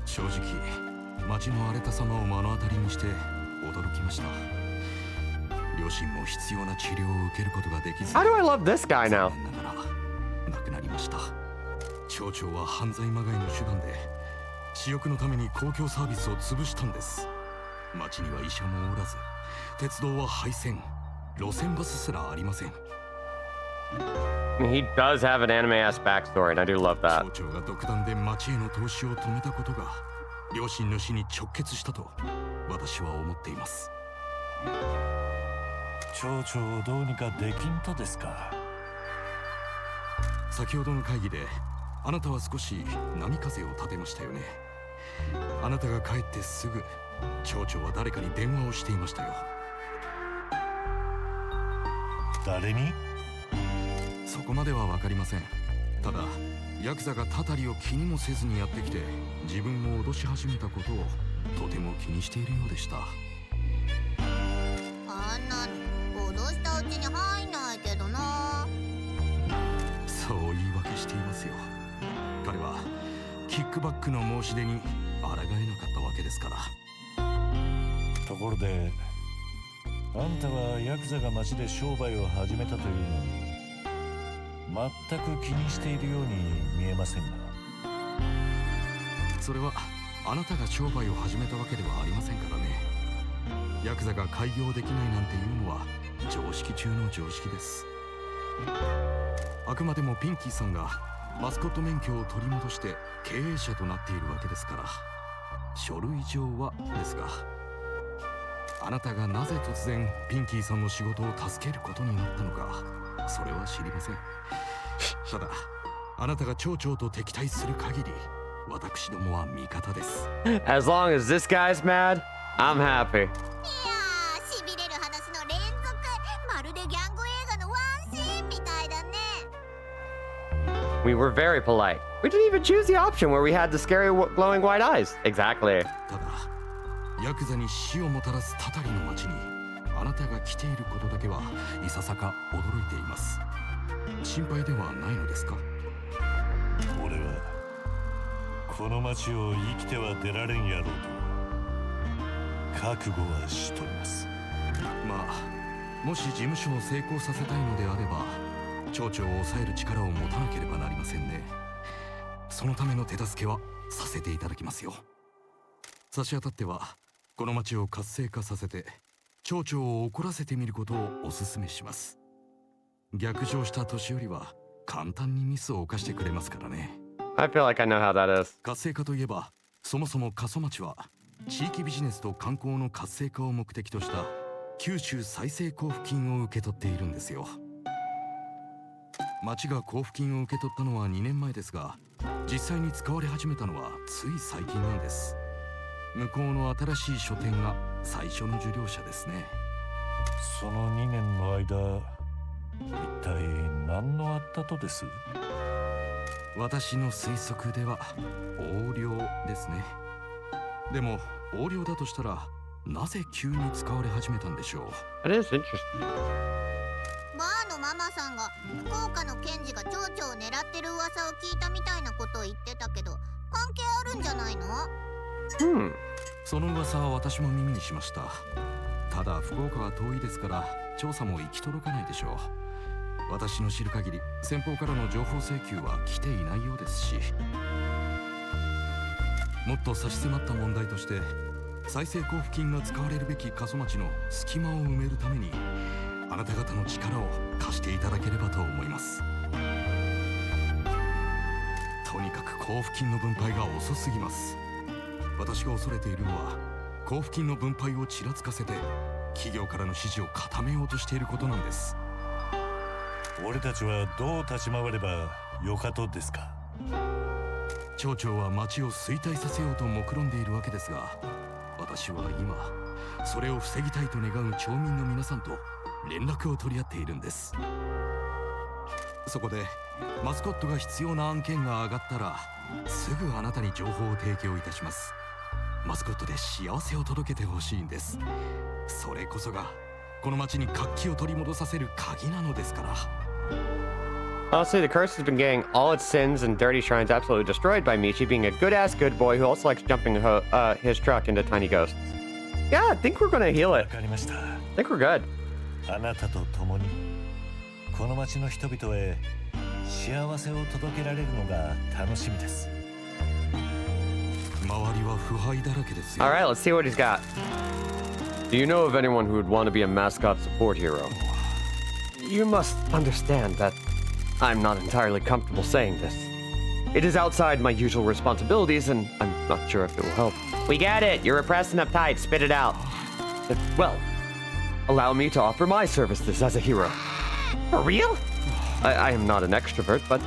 正直、町の荒れた様を目の当たりにして驚きました。両親も必要な治療を受けることができず、How do I love this guy now? 残念ながら亡くなりました。町長は犯罪まがいの手段で私欲のために公共サービスを潰したんです。町には医者もおらず、鉄道は廃線、路線バスすらありません。He does have an anime-ass backstory, and I do love that. 町長が独断で町への投資を止めたことが両親の死に直結したと私は思っています。町長をどうにかできんとですか。先ほどの会議であなたは少し波風を立てましたよね。あなたが帰ってすぐ町長は誰かに電話をしていましたよ。誰に？そこまでは分かりません。ただヤクザがたたりを気にもせずにやってきて自分を脅し始めたことをとても気にしているようでした。あんなの脅したうちに入んないけどな。そう言い訳していますよ。彼はキックバックの申し出に抗えなかったわけですから。ところで、あんたはヤクザが町で商売を始めたというのに全く気にしているように見えませんが。それはあなたが商売を始めたわけではありませんからね。ヤクザが開業できないなんていうのは常識中の常識です。あくまでもピンキーさんがマスコット免許を取り戻して経営者となっているわけですから、書類上はですが、あなたがなぜ突然ピンキーさんの仕事を助けることになったのか、それは知りません。ただあなたが町長と敵対する限り私どもは味方です。 As long as this guy's mad, I'm happy. いやー、しびれる話の連続。まるでギャング映画のワンシーンみたいだね。 We were very polite. We didn't even choose the option where we had the scary glowing white eyes. Exactly. ただヤクザに死をもたらすたたりの町にあなたが来ていることだけはいささか驚いています。心配ではないのですか？俺はこの町を生きては出られんやろうと覚悟はしとります。まあもし事務所を成功させたいのであれば、町長を抑える力を持たなければなりませんね。そのための手助けはさせていただきますよ。差し当たっては、この町を活性化させて、町長を怒らせてみることをお勧めします。逆上した年寄りは簡単にミスを犯してくれますからね。I feel like I know how that is. 活性化といえば、そもそも過疎町は地域ビジネスと観光の活性化を目的とした九州再生交付金を受け取っているんですよ。町が交付金を受け取ったのは2年前ですが、実際に使われ始めたのはつい最近なんです。向こうの新しい書店が最初の受領者ですね。その2年の間、一体何のあったとです？私の推測では横領ですね。でも横領だとしたら、なぜ急に使われ始めたんでしょう。 That is interesting. バーのママさんが福岡の検事が町長を狙ってる噂を聞いたみたいなことを言ってたけど、関係あるんじゃないの？その噂は私も耳にしました。ただ福岡は遠いですから調査も行き届かないでしょう。私の知る限り先方からの情報請求は来ていないようですし、もっと差し迫った問題として、再生交付金が使われるべき過疎町の隙間を埋めるために、あなた方の力を貸していただければと思います。とにかく交付金の分配が遅すぎます。私が恐れているのは、交付金の分配をちらつかせて企業からの支持を固めようとしていることなんです。俺たちはどう立ち回ればよかとですか？町長は町を衰退させようと目論んでいるわけですが、私は今それを防ぎたいと願う町民の皆さんと連絡を取り合っているんです。そこでマスコットが必要な案件が上がったら、すぐあなたに情報を提供いたします。マスコットで幸せを届けてほしいんです。それこそがこの町に活気を取り戻させる鍵なのですから。Honestly, the curse has been getting all its sins and dirty shrines absolutely destroyed by Michi being a good-ass good boy who also likes jumping his truck into tiny ghosts. Yeah, I think we're gonna heal わ it. かりました。 I think we're good. あなたと共にこの町の人々へ幸せを届けられるのが楽しみです。周りは腐敗だらけですよ。 All right, let's see what he's got. Do you know of anyone who would want to be a mascot support hero? You must understand that I'm not entirely comfortable saying this. It is outside my usual responsibilities, and I'm not sure if it will help. We get it. You're repressed and uptight. Spit it out. Well, allow me to offer my services as a hero. For real? I am not an extrovert, but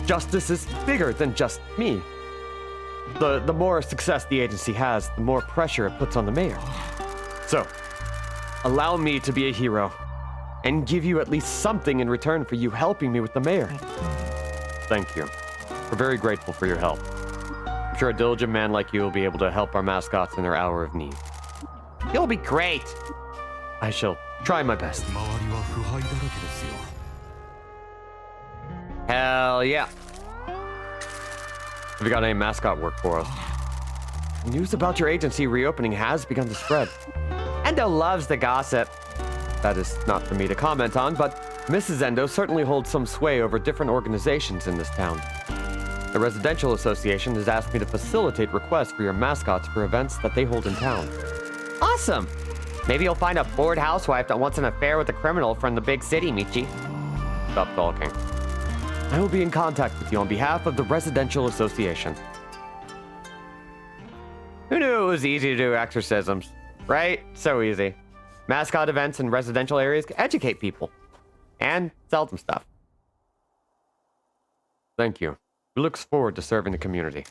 justice is bigger than just me. The more success the agency has, the more pressure it puts on the mayor. So, allow me to be a hero and give you at least something in return for you helping me with the mayor. Thank you. We're very grateful for your help. I'm sure a diligent man like you will be able to help our mascots in their hour of need. You'll be great. I shall try my best. 周りは腐敗だらけですよ。 Hell yeah. Have you got any mascot work for us? News about your agency reopening has begun to spread. Endo loves the gossip. That is not for me to comment on, but Mrs. Endo certainly holds some sway over different organizations in this town. The Residential Association has asked me to facilitate requests for your mascots for events that they hold in town. Awesome! Maybe you'll find a bored housewife that wants an affair with a criminal from the big city, Michi. Stop talking. I will be in contact with you on behalf of the Residential Association. Who knew it was easy to do exorcisms? Right? So easy. Mascot events in residential areas educate people. And sell them stuff. Thank you. We look forward to serving the community.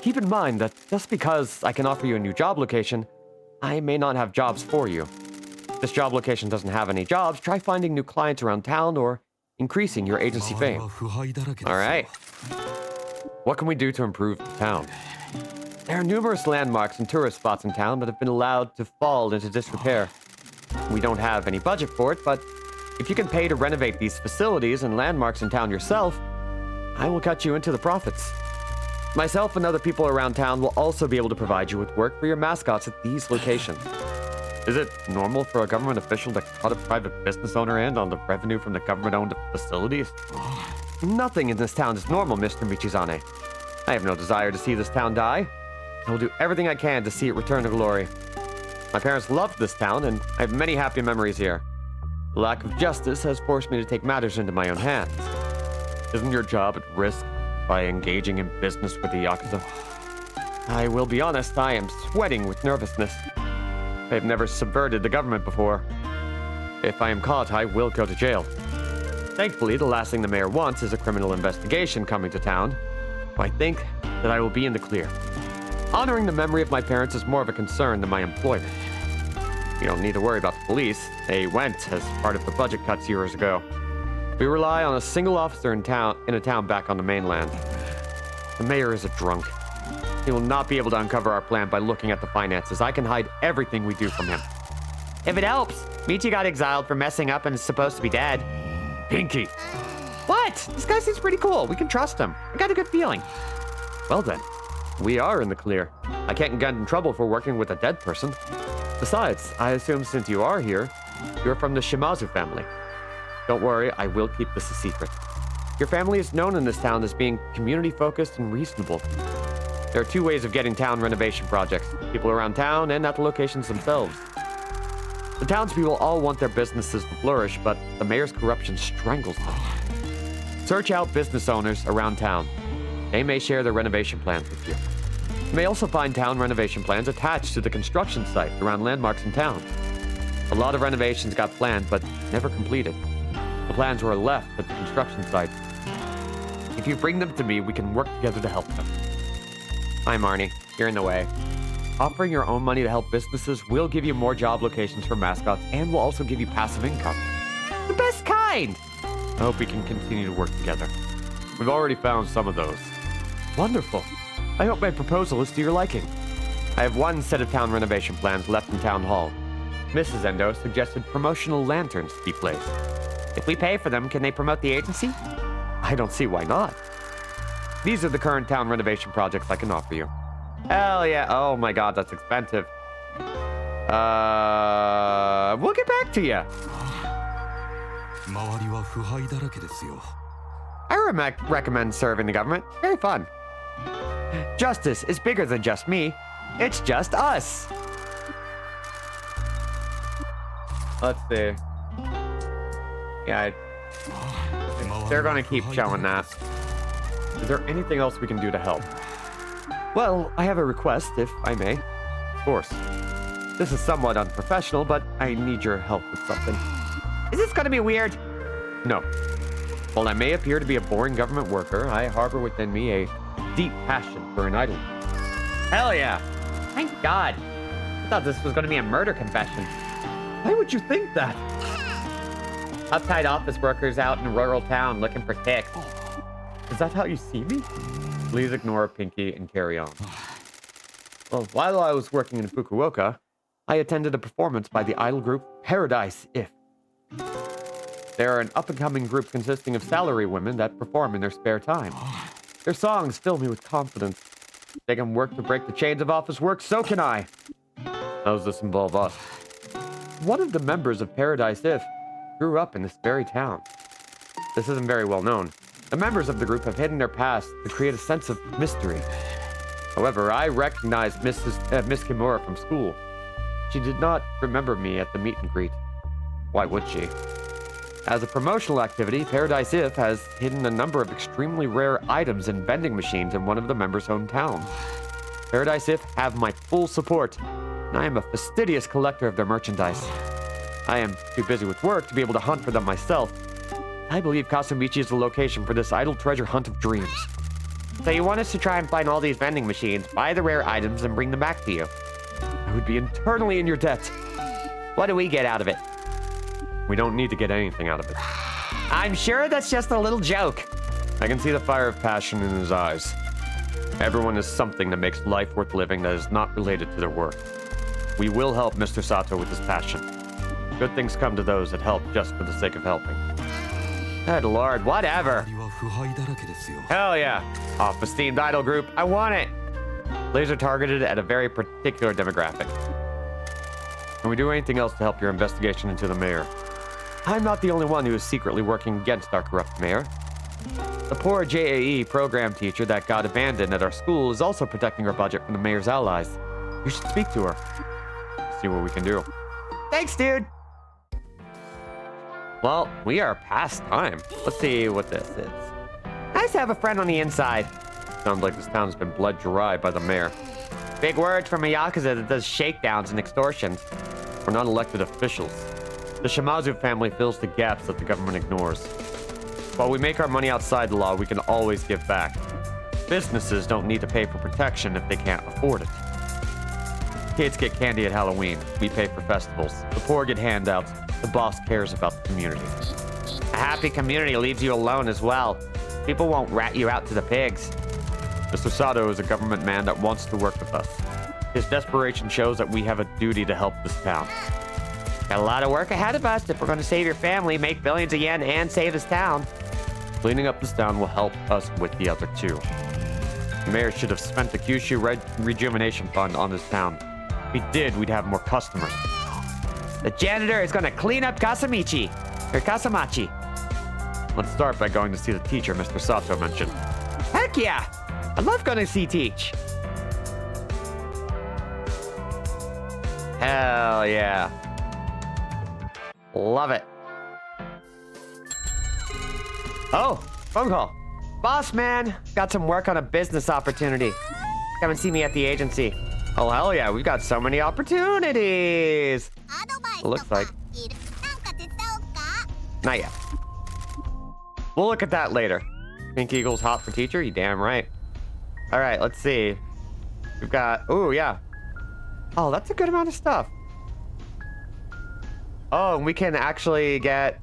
Keep in mind that just because I can offer you a new job location, I may not have jobs for you. If this job location doesn't have any jobs, try finding new clients around town or increasing your agency fame. Alright. What can we do to improve the town? There are numerous landmarks and tourist spots in town that have been allowed to fall into disrepair. We don't have any budget for it, but if you can pay to renovate these facilities and landmarks in town yourself, I will cut you into the profits. Myself and other people around town will also be able to provide you with work for your mascots at these locations. Is it normal for a government official to cut a private business owner in on the revenue from the government-owned facilities? Nothing in this town is normal, Mr. Michizane. I have no desire to see this town die. I will do everything I can to see it return to glory. My parents loved this town, and I have many happy memories here. The lack of justice has forced me to take matters into my own hands. Isn't your job at risk by engaging in business with the Yakuza? I will be honest, I am sweating with nervousness. I have never subverted the government before. If I am caught, I will go to jail. Thankfully, the last thing the mayor wants is a criminal investigation coming to town. I think that I will be in the clear. Honoring the memory of my parents is more of a concern than my employment. You don't need to worry about the police. They went as part of the budget cuts years ago. We rely on a single officer in a town back on the mainland. The mayor is a drunk. He will not be able to uncover our plan by looking at the finances. I can hide everything we do from him. If it helps, Michi got exiled for messing up and is supposed to be dead. Pinky! What? This guy seems pretty cool. We can trust him. I got a good feeling. Well then, we are in the clear. I can't get in trouble for working with a dead person. Besides, I assume since you are here, you're from the Shimazu family. Don't worry, I will keep this a secret. Your family is known in this town as being community-focused and reasonable. There are two ways of getting town renovation projects, people around town and at the locations themselves. The townspeople all want their businesses to flourish, but the mayor's corruption strangles them. Search out business owners around town. They may share their renovation plans with you. You may also find town renovation plans attached to the construction site around landmarks in town. A lot of renovations got planned, but never completed. The plans were left at the construction sites. If you bring them to me, we can work together to help them. Hi, Marnie. You're in the way. Offering your own money to help businesses will give you more job locations for mascots and will also give you passive income. The best kind! I hope we can continue to work together. We've already found some of those. Wonderful. I hope my proposal is to your liking. I have one set of town renovation plans left in Town Hall. Mrs. Endo suggested promotional lanterns be placed. If we pay for them, can they promote the agency? I don't see why not. These are the current town renovation projects I can offer you. Hell yeah. Oh my god, that's expensive. We'll get back to you. I recommend serving the government. Very fun. Justice is bigger than just me. It's just us. Let's see. Yeah, they're gonna keep showing that. Is there anything else we can do to help? Well, I have a request, if I may. Of course. This is somewhat unprofessional, but I need your help with something. Is this gonna be weird? No. While I may appear to be a boring government worker, I harbor within me a deep passion for an idol. Hell yeah! Thank God! I thought this was gonna be a murder confession. Why would you think that? Uptight office workers out in a rural town looking for ticks. Is that how you see me? Please ignore Pinky and carry on. Well, while I was working in Fukuoka, I attended a performance by the idol group Paradise If. They're an up-and-coming group consisting of salary women that perform in their spare time. Their songs fill me with confidence. They can work to break the chains of office work, so can I. How does this involve us? One of the members of Paradise If grew up in this very town. This isn't very well known. The members of the group have hidden their past to create a sense of mystery. However, I recognized Miss Kimura from school. She did not remember me at the meet and greet. Why would she? As a promotional activity, Paradise If has hidden a number of extremely rare items and vending machines in one of the members' hometowns. Paradise If have my full support, and I am a fastidious collector of their merchandise. I am too busy with work to be able to hunt for them myself. I believe Kasumichi is the location for this idle treasure hunt of dreams. So you want us to try and find all these vending machines, buy the rare items, and bring them back to you? I would be internally in your debt. What do we get out of it? We don't need to get anything out of it. I'm sure that's just a little joke. I can see the fire of passion in his eyes. Everyone is something that makes life worth living that is not related to their work. We will help Mr. Sato with his passion. Good things come to those that help just for the sake of helping. Good lord, whatever. Hell yeah. Off-esteemed idol group, I want it. Laser targeted at a very particular demographic. Can we do anything else to help your investigation into the mayor? I'm not the only one who is secretly working against our corrupt mayor. The poor JAE program teacher that got abandoned at our school is also protecting our budget from the mayor's allies. You should speak to her. See what we can do. Thanks, dude! Well, we are past time. Let's see what this is. Nice to have a friend on the inside. Sounds like this town has been bled dry by the mayor. Big words from a Yakuza that does shakedowns and extortions. We're not elected officials. The Shimazu family fills the gaps that the government ignores. While we make our money outside the law, we can always give back. Businesses don't need to pay for protection if they can't afford it. Kids get candy at Halloween. We pay for festivals. The poor get handouts. The boss cares about the community. A happy community leaves you alone as well. People won't rat you out to the pigs. Mr. Sato is a government man that wants to work with us. His desperation shows that we have a duty to help this town. Got a lot of work ahead of us if we're going to save your family, make billions of yen, and save this town. Cleaning up this town will help us with the other two. The mayor should have spent the Kyushu Rejuvenation Fund on this town. If he did, we'd have more customers. The janitor is going to clean up Kasamachi. Let's start by going to see the teacher Mr. Sato mentioned. Heck yeah! I love going to see Teach. Hell yeah. Love it. Oh, phone call. Boss man, got some work on a business opportunity. Come and see me at the agency. Oh, hell yeah, we've got so many opportunities. Looks like. Not yet. We'll look at that later. Pink Eagle's hot for teacher? You damn right. All right, let's see. We've got, oh yeah. Oh, that's a good amount of stuff. Oh, and we can actually get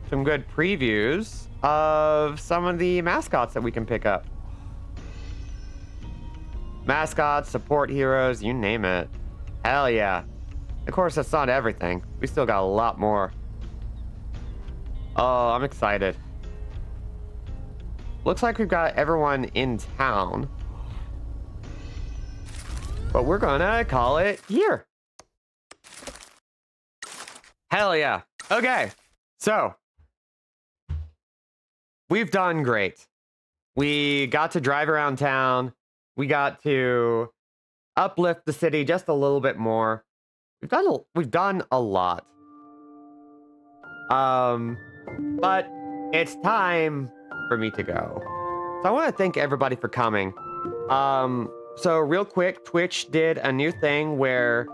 some good previews of some of the mascots that we can pick up. Mascots, support heroes, you name it. Hell yeah. Of course, that's not everything. We still got a lot more. Oh, I'm excited. Looks like we've got everyone in town. But we're gonna call it here. Hell yeah. Okay. So, we've done great. We got to drive around town. We got to uplift the city just a little bit more. We've done a lot. But it's time for me to go. So I want to thank everybody for coming. So real quick, Twitch did a new thing where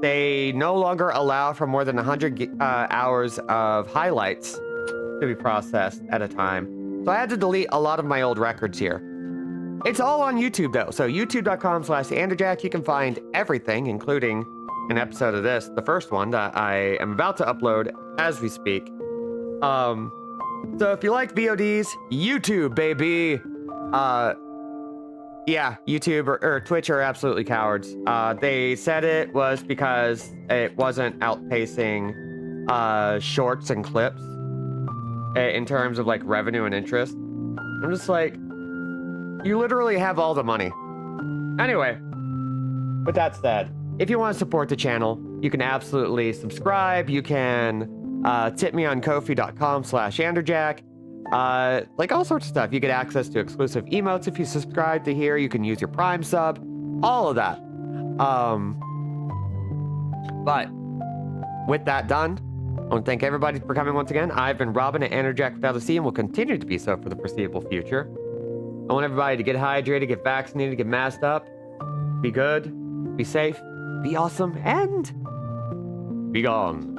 they no longer allow for more than 100 hours of highlights to be processed at a time. So I had to delete a lot of my old records here. It's all on YouTube though. So youtube.com/Anderjack, you can find everything, including an episode of this, the first one that I am about to upload as we speak. So if you like VODs, YouTube, baby. Yeah, YouTube or Twitch are absolutely cowards. They said it was because it wasn't outpacing shorts and clips in terms of like revenue and interest. I'm just like, you literally have all the money. Anyway, with that said, if you want to support the channel, you can absolutely subscribe. You can tip me on Ko-fi.com/Anderjack. Like all sorts of stuff. You get access to exclusive emotes if you subscribe to here. You can use your Prime sub. All of that. But with that done, I want to thank everybody for coming once again. I've been Robin at Anderjack without a C and will continue to be so for the foreseeable future. I want everybody to get hydrated, get vaccinated, get masked up, be good, be safe, be awesome, and be gone.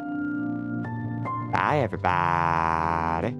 Bye, everybody.